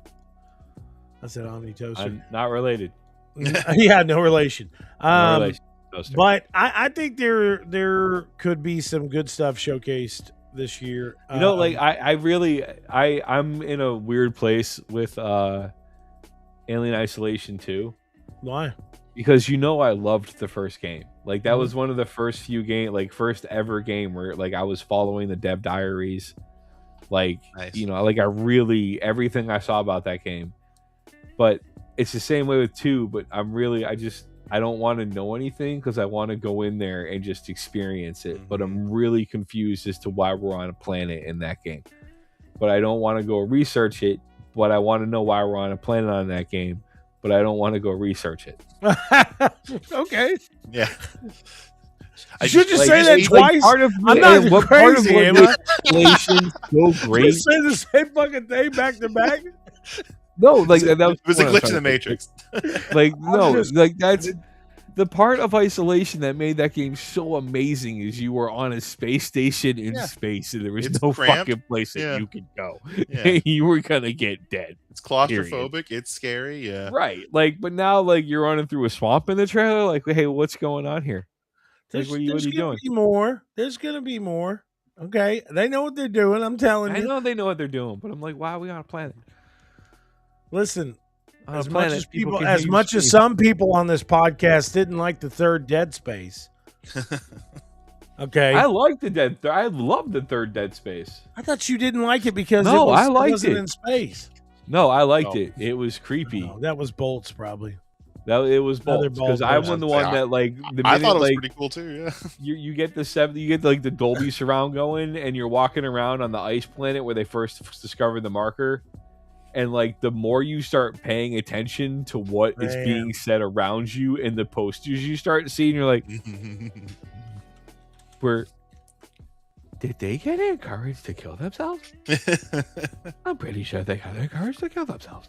I said Omni Toaster. I'm not related. Yeah, no relation. No relation. Toaster. But I think there could be some good stuff showcased this year. You know, like I'm in a weird place with Alien Isolation 2. Why? Because I loved the first game. Like that Mhm. was one of the first first ever game where like I was following the dev diaries. Like Nice. like I really everything I saw about that game. But it's the same way with 2, but I don't want to know anything because I want to go in there and just experience it. But I'm really confused as to why we're on a planet in that game. But I don't want to go research it. But I want to know why we're on a planet on that game. But I don't want to go research it. Okay. Yeah. You should just say that twice. I'm not crazy, am I? Isolation's so great. You say the same fucking thing back to back. No, like that was a glitch in the Matrix. Like no, like that's the part of Isolation that made that game so amazing. Is you were on a space station in space and there was no fucking place that you could go. Yeah. You were gonna get dead. It's claustrophobic. It's scary. Yeah. Right. Like, but now like you're running through a swamp in the trailer. Like, hey, what's going on here? Like, what are you doing? There's gonna be more. Okay, they know what they're doing. I'm telling you. I know they know what they're doing, but I'm like, why are we on a planet? Listen, On as a much planet, as people people, can as hear you much as scream. some people on this podcast didn't like the third Dead Space. Okay, I like the Dead. I love the third Dead Space. I thought you didn't like it because No, I it liked wasn't it. in space. No, I liked Oh. it. It was creepy. No, that was Bolts probably. That it was Another both because I'm Bolt the one that like the minute I thought it was like pretty cool too. Yeah. you get like the Dolby surround going and you're walking around on the ice planet where they first discovered the marker, and like the more you start paying attention to what is Man. being said around you and the posters you start seeing, you're like, did they get encouraged to kill themselves? I'm pretty sure they got encouraged to kill themselves.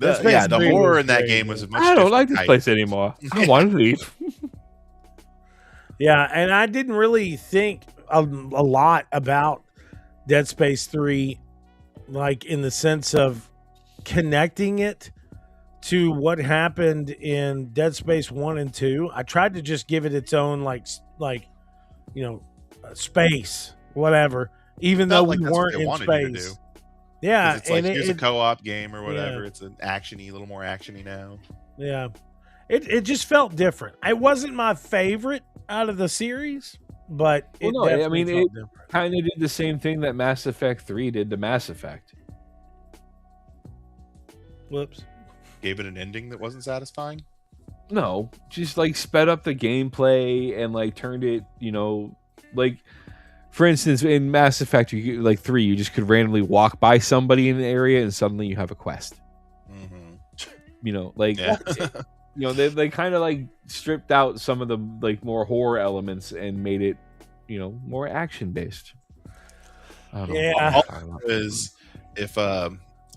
The horror in that game was a much I don't like this different place anymore. I want to leave. Yeah, and I didn't really think a lot about Dead Space 3, like in the sense of connecting it to what happened in Dead Space 1 and 2. I tried to just give it its own space, whatever, even though we that's what weren't they in wanted you to space. do. Yeah, It's like and here's a it, co-op game or whatever. It's an actiony, a little more actiony now. yeah, it just felt different. It wasn't my favorite out of the series, but it Well, no, I definitely mean, felt different. Kind of did the same thing that Mass Effect 3 did to Mass Effect. Whoops. Gave it an ending that wasn't satisfying. No, just like sped up the gameplay and like turned it, like for instance, in Mass Effect, like 3, you just could randomly walk by somebody in an area and suddenly you have a quest. They kind of like stripped out some of the like more horror elements and made it, more action based. Yeah. Is if I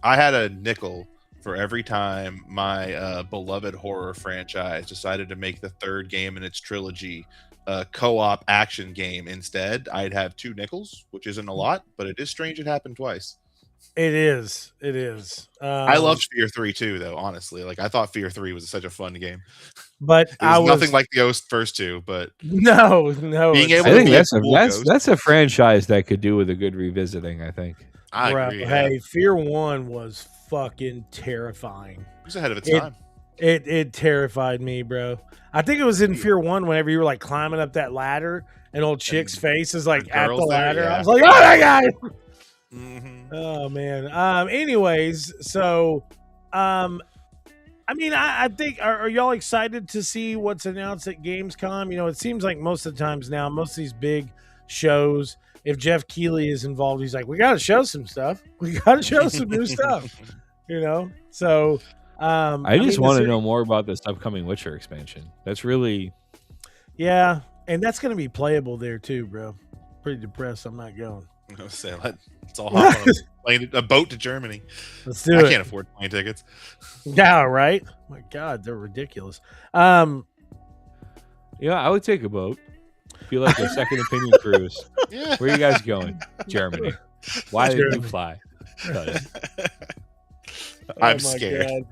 had a nickel for every time my beloved horror franchise decided to make the third game in its trilogy a co-op action game instead, I'd have 2 nickels, which isn't a lot, but it is strange it happened twice. It is. I loved Fear 3 too, though, honestly. Like, I thought Fear 3 was such a fun game. But It was nothing like the first 2, but no. Being able I to think be that's a cool ghost. that's a franchise that could do with a good revisiting. I think. I Bro, agree. hey, Fear 1 was fucking terrifying. It was ahead of its time. It terrified me, bro. I think it was in Fear 1 whenever you were like climbing up that ladder and old chick's face is like at the girl's there, ladder. yeah. I was like, oh my god. Mm-hmm. Oh man. Anyways, so I mean, I think are y'all excited to see what's announced at Gamescom? It seems like most of the times now, most of these big shows, if Jeff Keighley is involved, he's like, we got to show some stuff. We got to show some new stuff. So I just want to know more about this upcoming Witcher expansion. That's really, yeah, and that's going to be playable there too, bro. Pretty depressed. I'm not going. I was saying, let's all hop on a boat to Germany. Let's do I it. can't afford plane tickets. Yeah, right. My God, they're ridiculous. Yeah, I would take a boat. Feel like a second opinion cruise. Yeah. Where are you guys going? Germany. Why did you Germany. fly? 'Cause I'm my scared. God.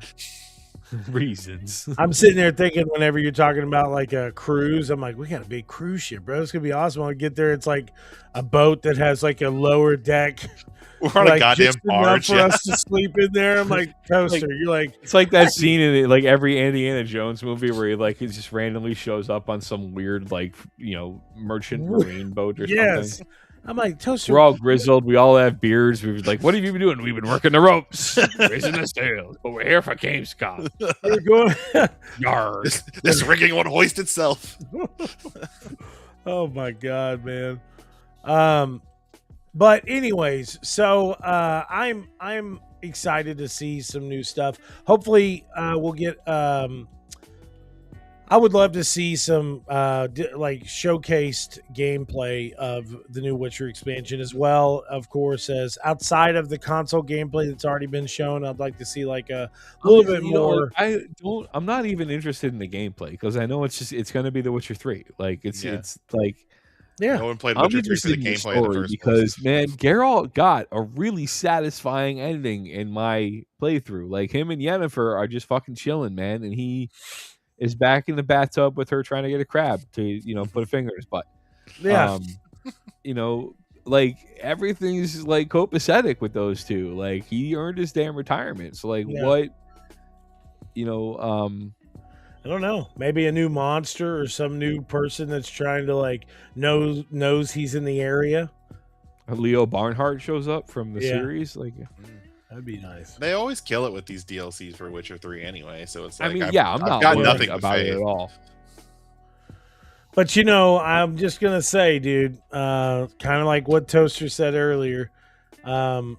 reasons. I'm sitting there thinking whenever you're talking about like a cruise, I'm like, we got a big cruise ship, bro. It's gonna be awesome. When I get there, it's like a boat that has like a lower deck, We're on a like goddamn just enough barge. for Yeah. us to sleep in there. I'm like, Toaster, you're like, It's like that scene in like every Indiana Jones movie where he just randomly shows up on some weird merchant marine boat or yes. something. I'm like, Toaster. We're all grizzled. We all have beards. We're like, what have you been doing? We've been working the ropes, raising the sails, but we're here for Gamescom. We're going. Yarr. This rigging won't hoist itself. Oh my God, man. But anyways, so I'm excited to see some new stuff. Hopefully, we'll get. I would love to see some showcased gameplay of the new Witcher expansion, as well, of course, as outside of the console gameplay that's already been shown. I'd like to see like a little bit more. I'm not even interested in the gameplay because I know it's going to be The Witcher 3. Like it's like. Yeah, No one played I'm Witcher 3 for the interested in the gameplay in the story first because, place. man, Geralt got a really satisfying ending in my playthrough. Like, him and Yennefer are just fucking chilling, man, and he is back in the bathtub with her trying to get a crab to, put a finger in his butt. yeah. Like, everything's, like, copacetic with those two. Like, he earned his damn retirement. So, like, Yeah. what, I don't know. Maybe a new monster or some new person that's trying to like knows he's in the area. Leo Barnhart shows up from the Yeah. series. Like, That'd be nice. They always kill it with these DLCs for Witcher 3 anyway, so it's like I mean, I've I'm not got worried nothing but about it faith. at all. But I'm just gonna say, dude, kind of like what Toaster said earlier. I'm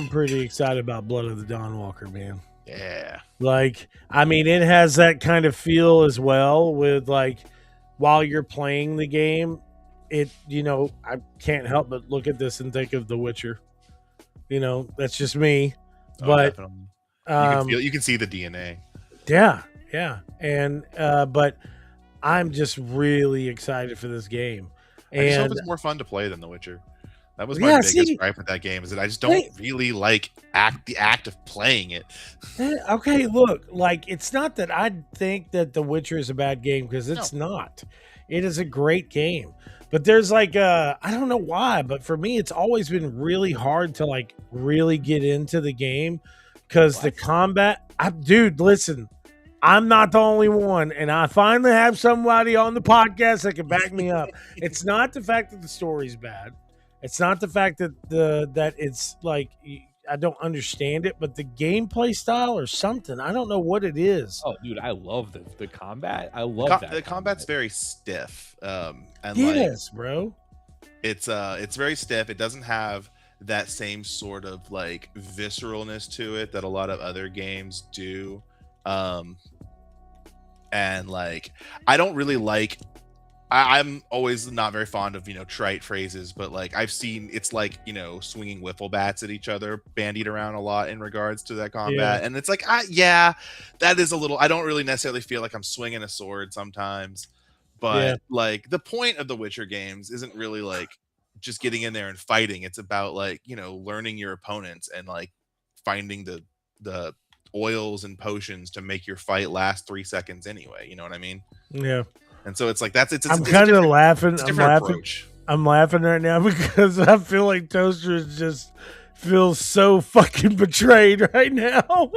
pretty excited about Blood of the Dawnwalker, man. Yeah. Like, I mean, it has that kind of feel as well with like while you're playing the game, I can't help but look at this and think of The Witcher. That's just me. Oh, But definitely. You can see the DNA. yeah. And but I'm just really excited for this game. I just hope And it's more fun to play than The Witcher. That was my biggest gripe with that game, is that I just don't really like the act of playing it. Okay, look, like it's not that I think that The Witcher is a bad game, because it's not. It is a great game. But there's like I don't know why, but for me it's always been really hard to like really get into the game, because the combat, dude, listen, I'm not the only one, and I finally have somebody on the podcast that can back me up. It's not the fact that the story's bad. It's not the fact that that it's like I don't understand it, but the gameplay style or something. I don't know what it is. Oh, dude, I love the combat. I love that. The combat's very stiff, and Yes, bro. it's very stiff. It doesn't have that same sort of like visceralness to it that a lot of other games do. And like I don't really like. I'm always not very fond of trite phrases, but like I've seen it's like swinging wiffle bats at each other bandied around a lot in regards to that combat, and it's like that is a little. I don't really necessarily feel like I'm swinging a sword sometimes, but like the point of the Witcher games isn't really like just getting in there and fighting. It's about like learning your opponents and like finding the oils and potions to make your fight last 3 seconds anyway. You know what I mean? Yeah. And so it's like I'm kind of laughing. I'm laughing. I'm laughing right now because I feel like Toaster just feels so fucking betrayed right now.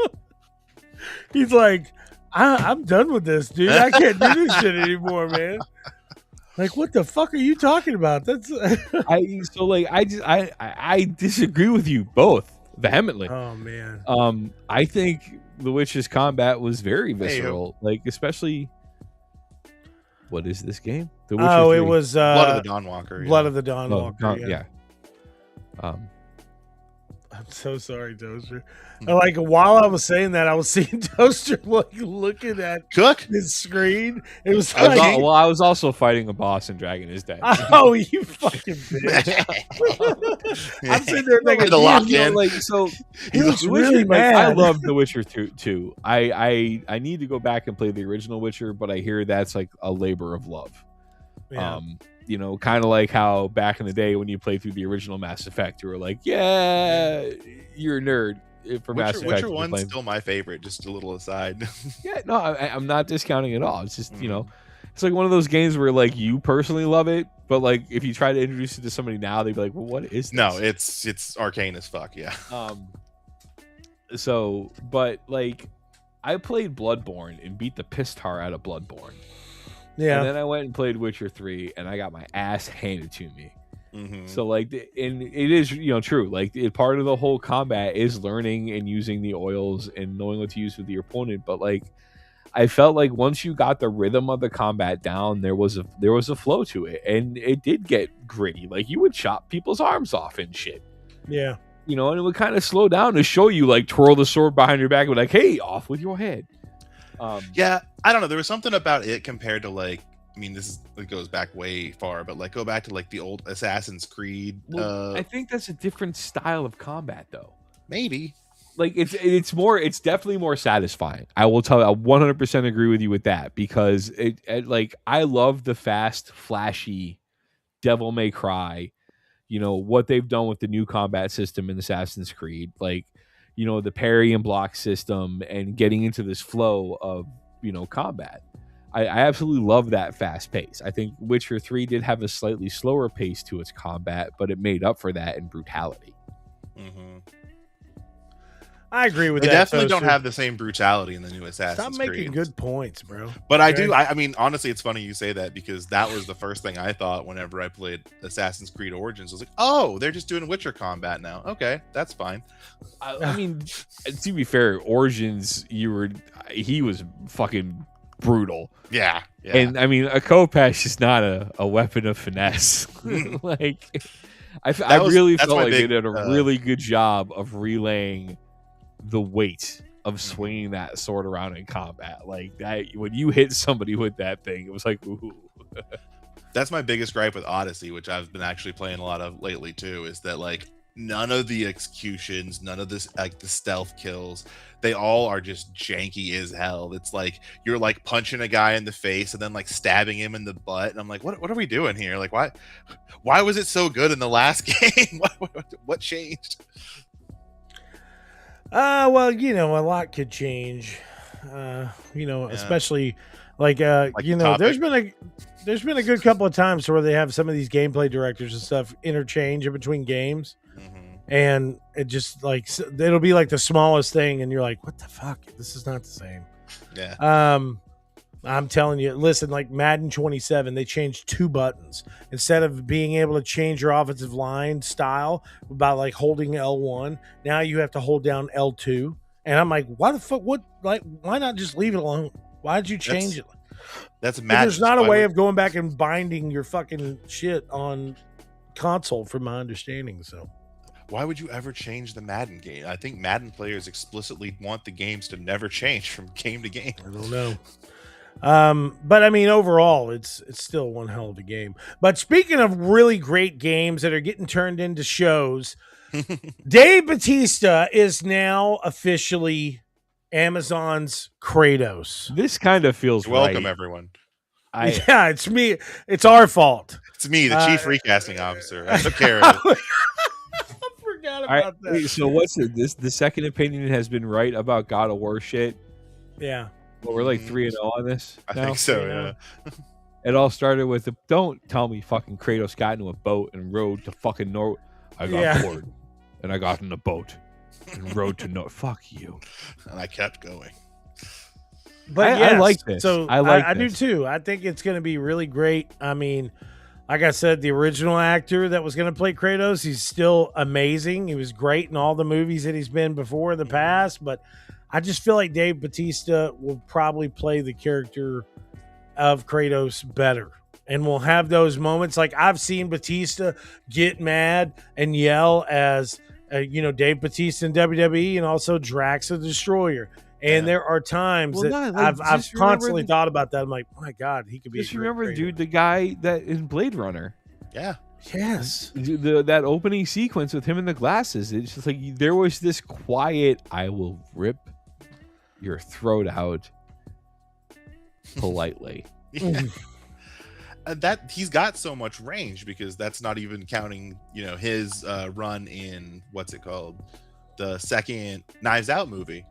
He's like, I'm done with this, dude. I can't do this shit anymore, man. Like, what the fuck are you talking about? That's I disagree with you both vehemently. Oh man. I think The Witcher's combat was very visceral, like especially. What is this game? The Witcher 3. It was Blood of the Dawnwalker. Blood of the Dawnwalker. Yeah. I'm so sorry, Toaster. Like while I was saying that, I was seeing Toaster looking at Cook. his screen. It was I was, like, I was also fighting a boss and Dragon is dead. oh, you fucking bitch! I'm sitting there thinking, The lock "Damn, in. Like so, he looks The Witcher, really mad. I love The Witcher 2. I need to go back and play the original Witcher, but I hear that's like a labor of love. Yeah. Kind of like how back in the day when you played through the original Mass Effect, you were like, yeah, you're a nerd for Mass Effect. Witcher 1's still my favorite, just a little aside. Yeah, no, I'm not discounting at all. It's just, it's like one of those games where like you personally love it, but like if you try to introduce it to somebody now, they'd be like, well, what is this? No, it's arcane as fuck, yeah. But like I played Bloodborne and beat the piss tar out of Bloodborne. Yeah. And then I went and played Witcher 3 and I got my ass handed to me. Mm-hmm. So like, and it is, true. Like part of the whole combat is learning and using the oils and knowing what to use with your opponent. But like, I felt like once you got the rhythm of the combat down, there was a flow to it, and it did get gritty. Like you would chop people's arms off and shit. Yeah. And it would kind of slow down to show you like twirl the sword behind your back and be like, hey, off with your head. Yeah, I don't know. There was something about it compared to like, I mean, it goes back way far, but like go back to like the old Assassin's Creed. I think that's a different style of combat, though. Maybe. Like it's definitely more satisfying. I will tell you, I 100% agree with you with that, because like I love the fast, flashy Devil May Cry. What they've done with the new combat system in Assassin's Creed, like the parry and block system and getting into this flow of combat. I absolutely love that fast pace. I think Witcher 3 did have a slightly slower pace to its combat, but it made up for that in brutality. Mm-hmm. I agree with they that. They definitely Toaster. don't have the same brutality in the new Assassin's Stop Creed. making good points, bro. But I do. I mean, honestly, it's funny you say that, because that was the first thing I thought whenever I played Assassin's Creed Origins. I was like, oh, they're just doing Witcher combat now. Okay, that's fine. I mean, to be fair, Origins, he was fucking brutal. Yeah. And I mean, a Kopesh is not a weapon of finesse. Like, I really felt like they did a really good job of relaying the weight of swinging that sword around in combat. Like that, when you hit somebody with that thing, it was like, ooh. That's my biggest gripe with Odyssey, which I've been actually playing a lot of lately too, is that like none of the executions, none of this, like the stealth kills, they all are just janky as hell. It's like you're like punching a guy in the face and then like stabbing him in the butt, and I'm like, what are we doing here? Like, why was it so good in the last game? What changed? Well, a lot could change. Especially like there's been a good couple of times where they have some of these gameplay directors and stuff interchange in between games. And it just like it'll be like the smallest thing, and you're like, "What the fuck? This is not the same." Yeah. I'm telling you. Listen, like Madden 27, they changed 2 buttons instead of being able to change your offensive line style by like holding L1. Now you have to hold down L2, and I'm like, "Why the fuck? What? Like, why not just leave it alone? Why did you change it?" That's Madden. There's not a way of going back and binding your fucking shit on console, from my understanding. So. Why would you ever change the Madden game? I think Madden players explicitly want the games to never change from game to game. I don't know. But I mean, overall, it's still one hell of a game. But speaking of really great games that are getting turned into shows, Dave Bautista is now officially Amazon's Kratos. This kind of feels Welcome, right. everyone. Yeah, it's me. It's our fault. It's me, the chief recasting officer. I took care of it. About that. So what's the second opinion has been right about God of War shit? Yeah. Well, we're like 3-0 on this. I think so. Yeah. It all started with don't tell me fucking Kratos got into a boat and rode to fucking North. I got bored and I got in a boat and rode to North. Fuck you. And I kept going. But I like this. So I do too. I think it's going to be really great. I mean, like I said, the original actor that was going to play Kratos, he's still amazing. He was great in all the movies that he's been before in the past. But I just feel like Dave Bautista will probably play the character of Kratos better. And we'll have those moments. Like I've seen Bautista get mad and yell as Dave Bautista in WWE, and also Drax the Destroyer. And there are times I've constantly thought about that. I'm like, my God, he could be. Just remember, dude, the guy that in Blade Runner. Yeah. Yes. That opening sequence with him in the glasses. It's just like there was this quiet, I will rip your throat out politely. Yeah. That he's got so much range, because that's not even counting, his run in what's it called, the second Knives Out movie.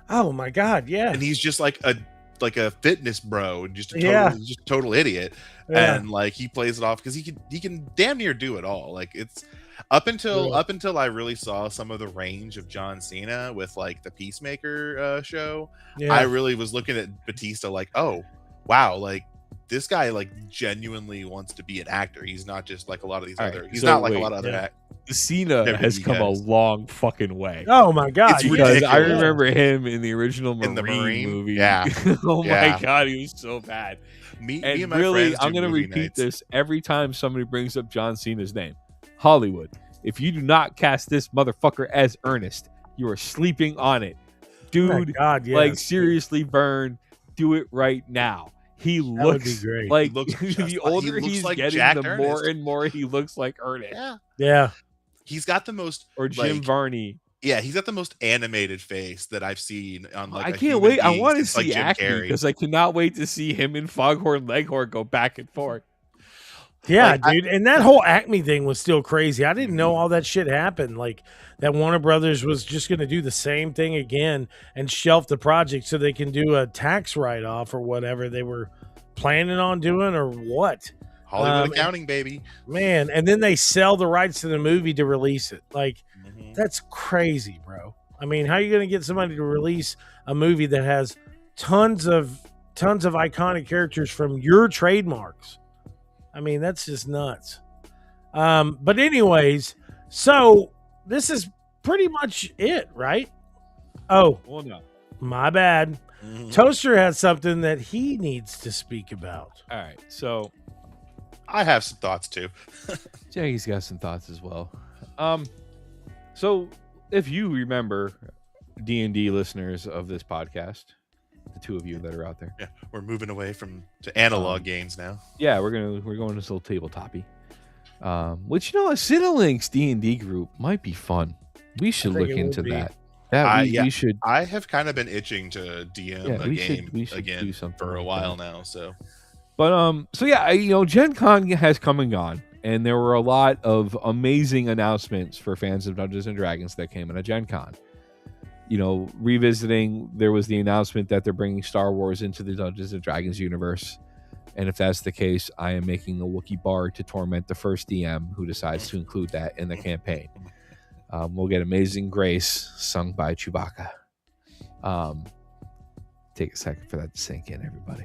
Oh my God, yeah. And he's just like a fitness bro, just a total idiot. Yeah. And like he plays it off because he can damn near do it all. Like it's up until I really saw some of the range of John Cena with like the Peacemaker show. Yeah. I really was looking at Bautista like, oh wow, like this guy like genuinely wants to be an actor. He's not just like a lot of these other. He's not like a lot of other actors. Cena has come a long fucking way. Oh my God! Because I remember him in the original Marine movie. Yeah. My God, he was so bad. Me and my really, friends I'm going to repeat this every time somebody brings up John Cena's name. Hollywood, if you do not cast this motherfucker as Ernest, you are sleeping on it, dude. Oh God, yes. Like seriously, Vern, do it right now. He looks great. Like the older he's like getting, Jack the more and more he looks like Ernest. Yeah. He's got the most, or Jim Varney. Yeah, he's got the most animated face that I've seen on like. I can't wait. I want to see Acme because I cannot wait to see him and Foghorn Leghorn go back and forth. Yeah, dude, and that whole Acme thing was still crazy. I didn't know all that shit happened. Like that Warner Brothers was just going to do the same thing again and shelf the project so they can do a tax write-off or whatever they were planning on doing, or what. Hollywood accounting, baby. Man, and then they sell the rights to the movie to release it. Like, that's crazy, bro. I mean, how are you going to get somebody to release a movie that has tons of iconic characters from your trademarks? I mean, that's just nuts. But anyways, so this is pretty much it, right? Oh, well, no. My bad. Toaster has something that he needs to speak about. All right, so I have some thoughts too. Jaggy's got some thoughts as well. So if you remember, D&D listeners of this podcast, the two of you that are out there, yeah, we're moving away to analog games now. Yeah, we're going to this little tabletop-y. Which a Cinelink's D&D group might be fun. We should look into that. We should. I have kind of been itching to DM a game again for a while now. So, but Gen Con has come and gone, and there were a lot of amazing announcements for fans of Dungeons and Dragons that came in at Gen Con. Revisiting, there was the announcement that they're bringing Star Wars into the Dungeons and Dragons universe, and if that's the case, I am making a Wookiee bard to torment the first DM who decides to include that in the campaign. We'll get Amazing Grace sung by Chewbacca. Take a second for that to sink in, everybody.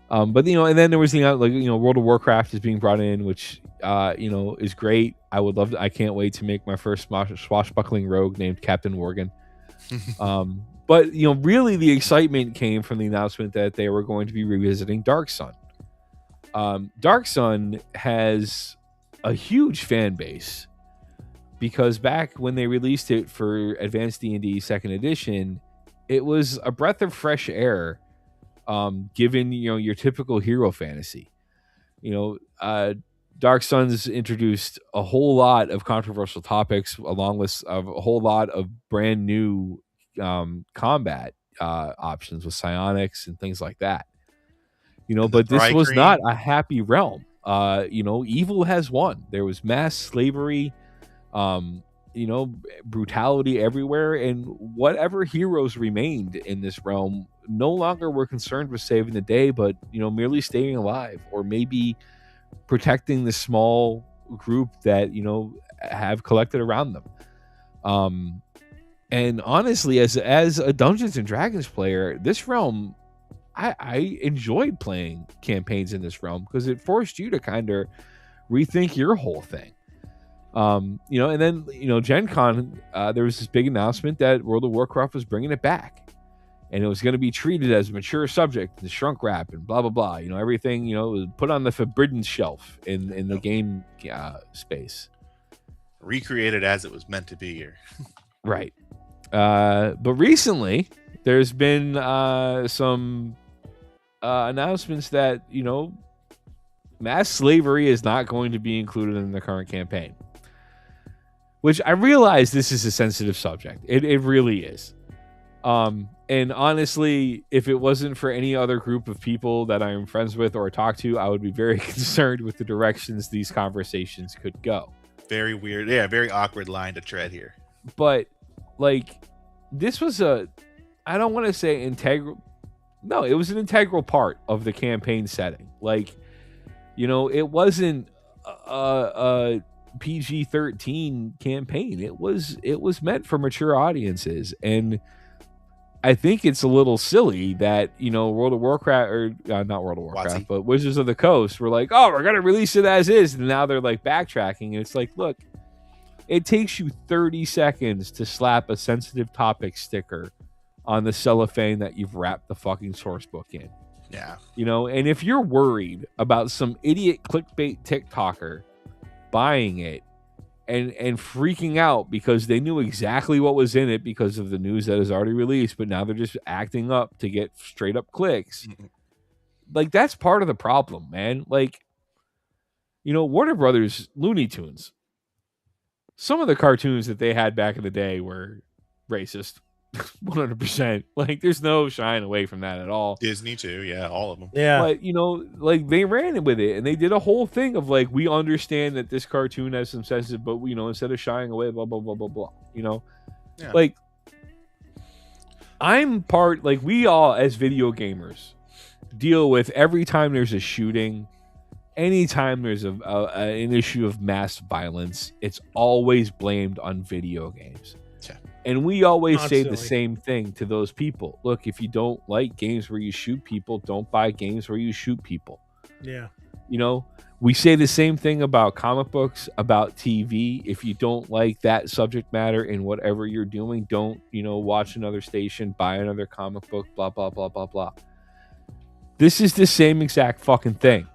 But and then there was World of Warcraft is being brought in, which is great. I would love to. I can't wait to make my first swashbuckling rogue named Captain Worgen. But really the excitement came from the announcement that they were going to be revisiting Dark Sun. Dark Sun has a huge fan base. Because back when they released it for Advanced D&D 2nd Edition, it was a breath of fresh air, given your typical hero fantasy. Dark Suns introduced a whole lot of controversial topics, along with a whole lot of brand new combat options with psionics and things like that. But this was not a happy realm. Evil has won. There was mass slavery. Brutality everywhere, and whatever heroes remained in this realm no longer were concerned with saving the day, but merely staying alive, or maybe protecting the small group that have collected around them. And honestly, as a Dungeons and Dragons player, this realm, I enjoyed playing campaigns in this realm because it forced you to kind of rethink your whole thing. And then Gen Con, there was this big announcement that World of Warcraft was bringing it back, and it was going to be treated as a mature subject, and shrunk wrap, and blah blah blah. Everything was put on the forbidden shelf in the game space. recreated as it was meant to be here. Right. But recently, there's been some announcements that, mass slavery is not going to be included in the current campaign. Which I realize this is a sensitive subject. It really is. And honestly, if it wasn't for any other group of people that I am friends with or talk to, I would be very concerned with the directions these conversations could go. Very weird. Yeah, very awkward line to tread here. But, this was I don't want to say integral. No, it was an integral part of the campaign setting. It wasn't a PG-13 campaign. It was meant for mature audiences, and I think it's a little silly that World of Warcraft, or not World of Warcraft, WotC. but Wizards of the Coast were like, oh, we're gonna release it as is, and now they're backtracking, and it's look, it takes you 30 seconds to slap a sensitive topic sticker on the cellophane that you've wrapped the fucking source book in. Yeah. And if you're worried about some idiot clickbait TikToker buying it and freaking out because they knew exactly what was in it because of the news that is already released, but now they're just acting up to get straight up clicks. That's part of the problem, man. Warner Brothers Looney Tunes, some of the cartoons that they had back in the day were racist. 100%. There's no shying away from that at all. Disney too, yeah, all of them. Yeah. But they ran with it and they did a whole thing of we understand that this cartoon has some sensitive, but instead of shying away, blah blah blah blah blah. Yeah. I'm part. We all as video gamers deal with every time there's a shooting, anytime there's an issue of mass violence, it's always blamed on video games. And we always say the same thing to those people. Look, if you don't like games where you shoot people, don't buy games where you shoot people. Yeah. We say the same thing about comic books, about TV. If you don't like that subject matter in whatever you're doing, don't, watch another station, buy another comic book, blah, blah, blah, blah, blah. This is the same exact fucking thing.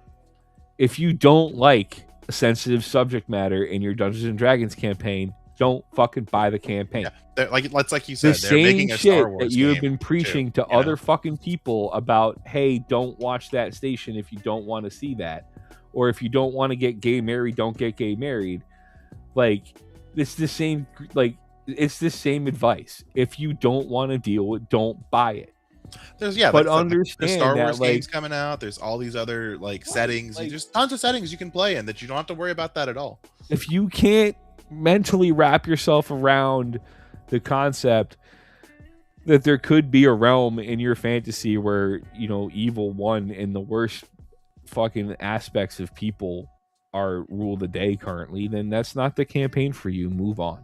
If you don't like a sensitive subject matter in your Dungeons and Dragons campaign, don't fucking buy the campaign. Yeah, like you said, the they're making a shit Star Wars that you have game been preaching too, to other fucking people about, hey, don't watch that station if you don't want to see that, or if you don't want to get gay married, don't get gay married. It's the same. It's the same advice. If you don't want to deal with, don't buy it. But understand there's Star Wars that, games coming out. There's all these other settings. There's tons of settings you can play in that you don't have to worry about that at all. If you can't mentally wrap yourself around the concept that there could be a realm in your fantasy where evil won and the worst fucking aspects of people are rule the day currently, then that's not the campaign for you. Move on.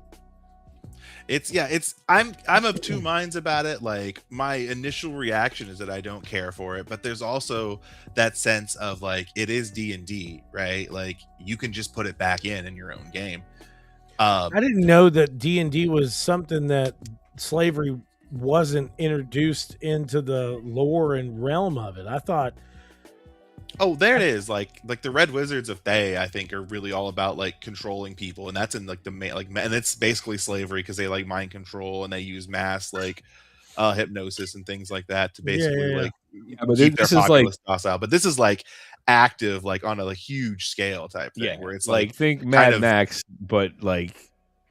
I'm of two minds about it. My initial reaction is that I don't care for it, but there's also that sense of it is D&D, right? You can just put it back in your own game. I didn't know that D&D was something that slavery wasn't introduced into the lore and realm of it. I thought, oh, there it is. The Red Wizards of Thay, I think, are really all about controlling people, and that's in the main and it's basically slavery because they mind control and they use mass hypnosis and things like that to basically but keep this their is populace docile. But this is active on a huge scale type thing where it's think Mad Max but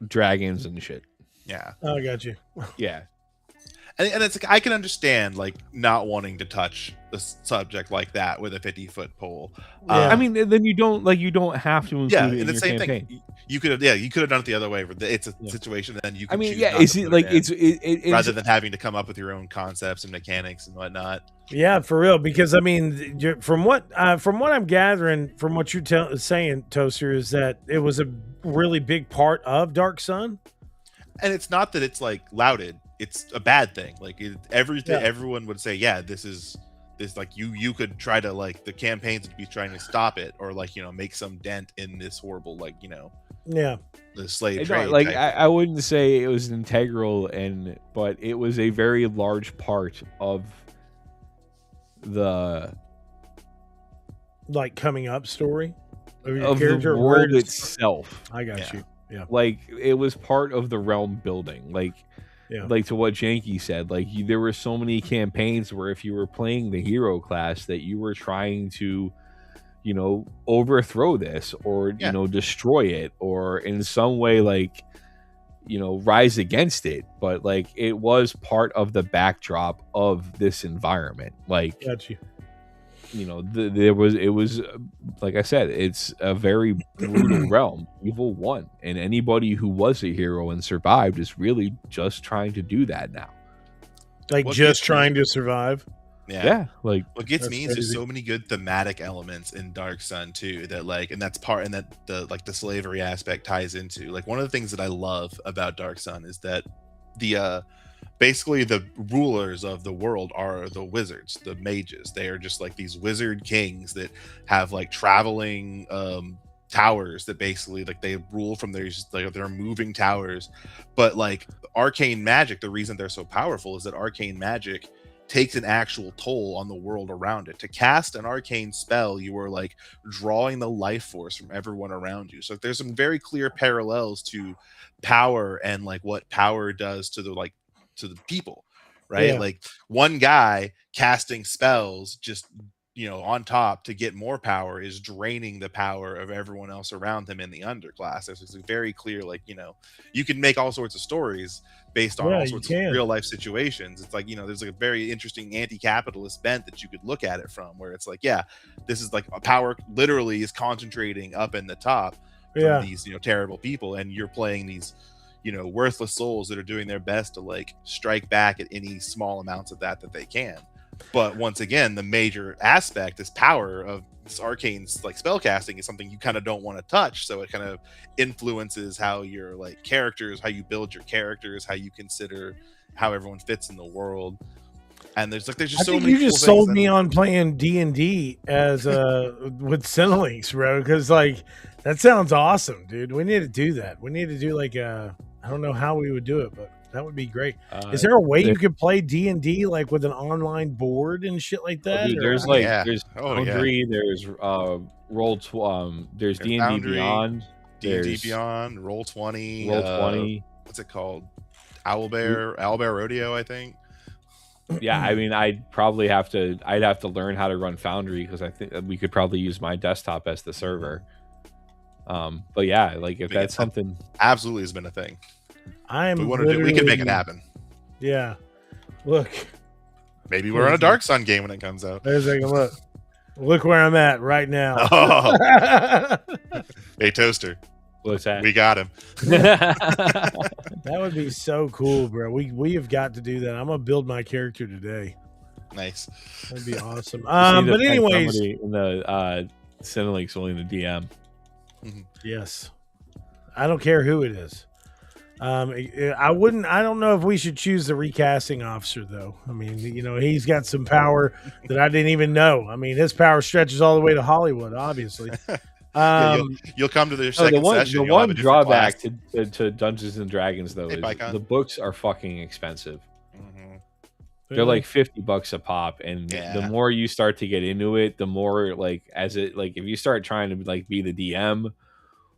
dragons and shit. Yeah. Oh, I got you. Yeah. And it's I can understand not wanting to touch a subject like that with a 50-foot pole. Yeah. I mean, then you don't have to include it in the your same campaign. thing. You could have done it the other way. It's a situation that you can choose is it it's rather than having to come up with your own concepts and mechanics and whatnot. Yeah, for real. Because from what I'm gathering from what you're saying, Toaster, is that it was a really big part of Dark Sun. And it's not that it's lauded. It's a bad thing. Everyone would say, yeah, this you could try to the campaigns would be trying to stop it or make some dent in this horrible the slave trade. I wouldn't say it was integral, but it was a very large part of the coming up story of the world itself. I got you. Like it was part of the realm building. Like to what Janky said, like there were so many campaigns where if you were playing the hero class that you were trying to, you know, overthrow this or you know, destroy it or in some way like, you know, rise against it. But like it was part of the backdrop of this environment. Like you know, it was like I said, it's a very brutal realm. Evil won, and anybody who was a hero and survived is really just trying to do that now. Like just trying to survive. Yeah, like what gets me is there's so many good thematic elements in Dark Sun too that like, and that's part, and that the like the slavery aspect ties into. Like one of the things that I love about Dark Sun is that the basically the rulers of the world are the wizards, the mages. They are just like these wizard kings that have like traveling towers that basically like they rule from their moving towers. But like arcane magic, the reason they're so powerful is that arcane magic takes an actual toll on the world around it. To cast an arcane spell, you are like drawing the life force from everyone around you. So there's some very clear parallels to power and like what power does to the people, right? Like one guy casting spells just, you know, on top to get more power is draining the power of everyone else around him in the underclass. There's a very clear, like, you know, you can make all sorts of stories based on all sorts of real life situations. It's like, you know, there's like a very interesting anti-capitalist bent that you could look at it from, where it's like, yeah, this is like a power literally is concentrating up in the top from these, you know, terrible people, and you're playing these, you know, worthless souls that are doing their best to like strike back at any small amounts of that they can. But once again, the major aspect, this power of this arcane like spell casting, is something you kind of don't want to touch. So it kind of influences how your like characters, how you build your characters, how you consider how everyone fits in the world. And there's just so many. You just sold me on playing D&D as with Cinelinx, bro. Because like that sounds awesome, dude. We need to do that. We need to do like I don't know how we would do it, but that would be great. Is there a way you could play D&D like with an online board and shit like that? Dude, there's there's Foundry, there's there's D&D Foundry, Beyond, D&D Beyond, Roll20, Roll20. What's it called? Owlbear Rodeo, I think. Yeah, I mean, I'd have to learn how to run Foundry because I think that we could probably use my desktop as the server. But yeah, like if that's something absolutely has been a thing. We can make it happen. Yeah. Look. Maybe we're on a Dark Sun game when it comes out. There's a look. Look where I'm at right now. Oh. Hey, Toaster. What's that? We got him. That would be so cool, bro. We have got to do that. I'm gonna build my character today. Nice. That'd be awesome. But anyways, in the Cinelinx only in the DM. Yes. I don't care who it is. I don't know if we should choose the recasting officer though. I mean, you know, he's got some power that I didn't even know. I mean, his power stretches all the way to Hollywood, obviously. You'll come to the second session. The one drawback to Dungeons and Dragons though is the books are fucking expensive. They're like $50 a pop, and the more you start to get into it, the more like if you start trying to like be the DM,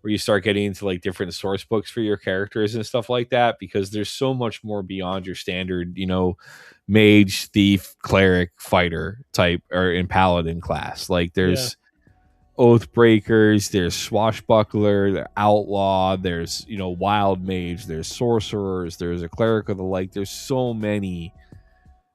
or you start getting into like different source books for your characters and stuff like that, because there's so much more beyond your standard, you know, mage, thief, cleric, fighter type or in paladin class. Like there's oath breakers, there's swashbuckler, there's outlaw, there's, you know, wild mage, there's sorcerers, there's a cleric of the like. There's so many.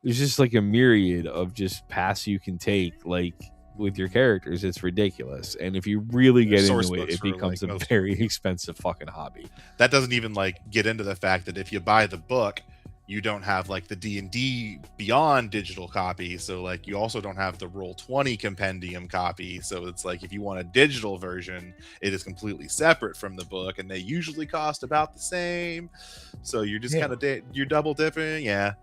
There's just like a myriad of just paths you can take, like with your characters. It's ridiculous. And if you really get into it, it becomes like a very expensive fucking hobby. That doesn't even like get into the fact that if you buy the book, you don't have like the D&D Beyond digital copy. So like you also don't have the Roll20 compendium copy. So it's like if you want a digital version, it is completely separate from the book, and they usually cost about the same. So you're just kind of you're double dipping. Yeah.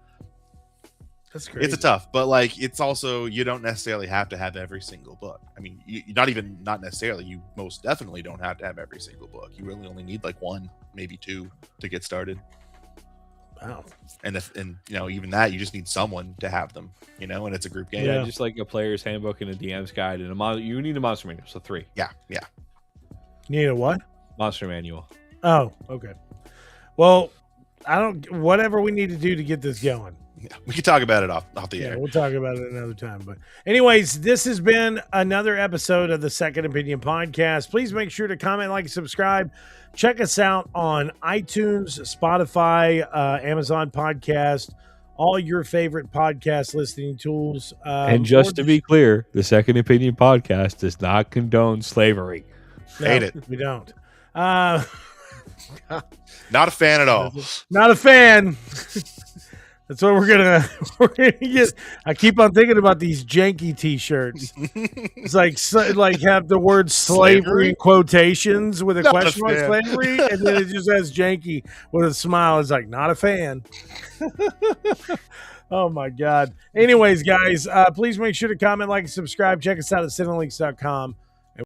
That's crazy. It's a tough, but like it's also, you don't necessarily have to have every single book. I mean, not necessarily. You most definitely don't have to have every single book. You really only need like one, maybe two to get started. Wow. And you know, even that, you just need someone to have them. You know, and it's a group game. Yeah, just like a player's handbook and a DM's guide and you need a monster manual. So 3. Yeah. You need a what? Monster manual. Oh, okay. Well, whatever we need to do to get this going. Yeah, we can talk about it off the Yeah, air. we'll talk about it another time. But anyways, this has been another episode of the Second Opinion Podcast. Please make sure to comment, like, and subscribe. Check us out on iTunes, Spotify, Amazon Podcast, all your favorite podcast listening tools. And just to be clear, the Second Opinion Podcast does not condone slavery. Hate it. We don't. Not a fan at all. Not a fan. That's what we're gonna get. I keep on thinking about these janky T-shirts. It's like have the word slavery in quotations with a Not question a mark, fan. slavery, and then it just has janky with a smile. It's like not a fan. Oh my God. Anyways, guys, please make sure to comment, like, and subscribe. Check us out at cinelinks.com.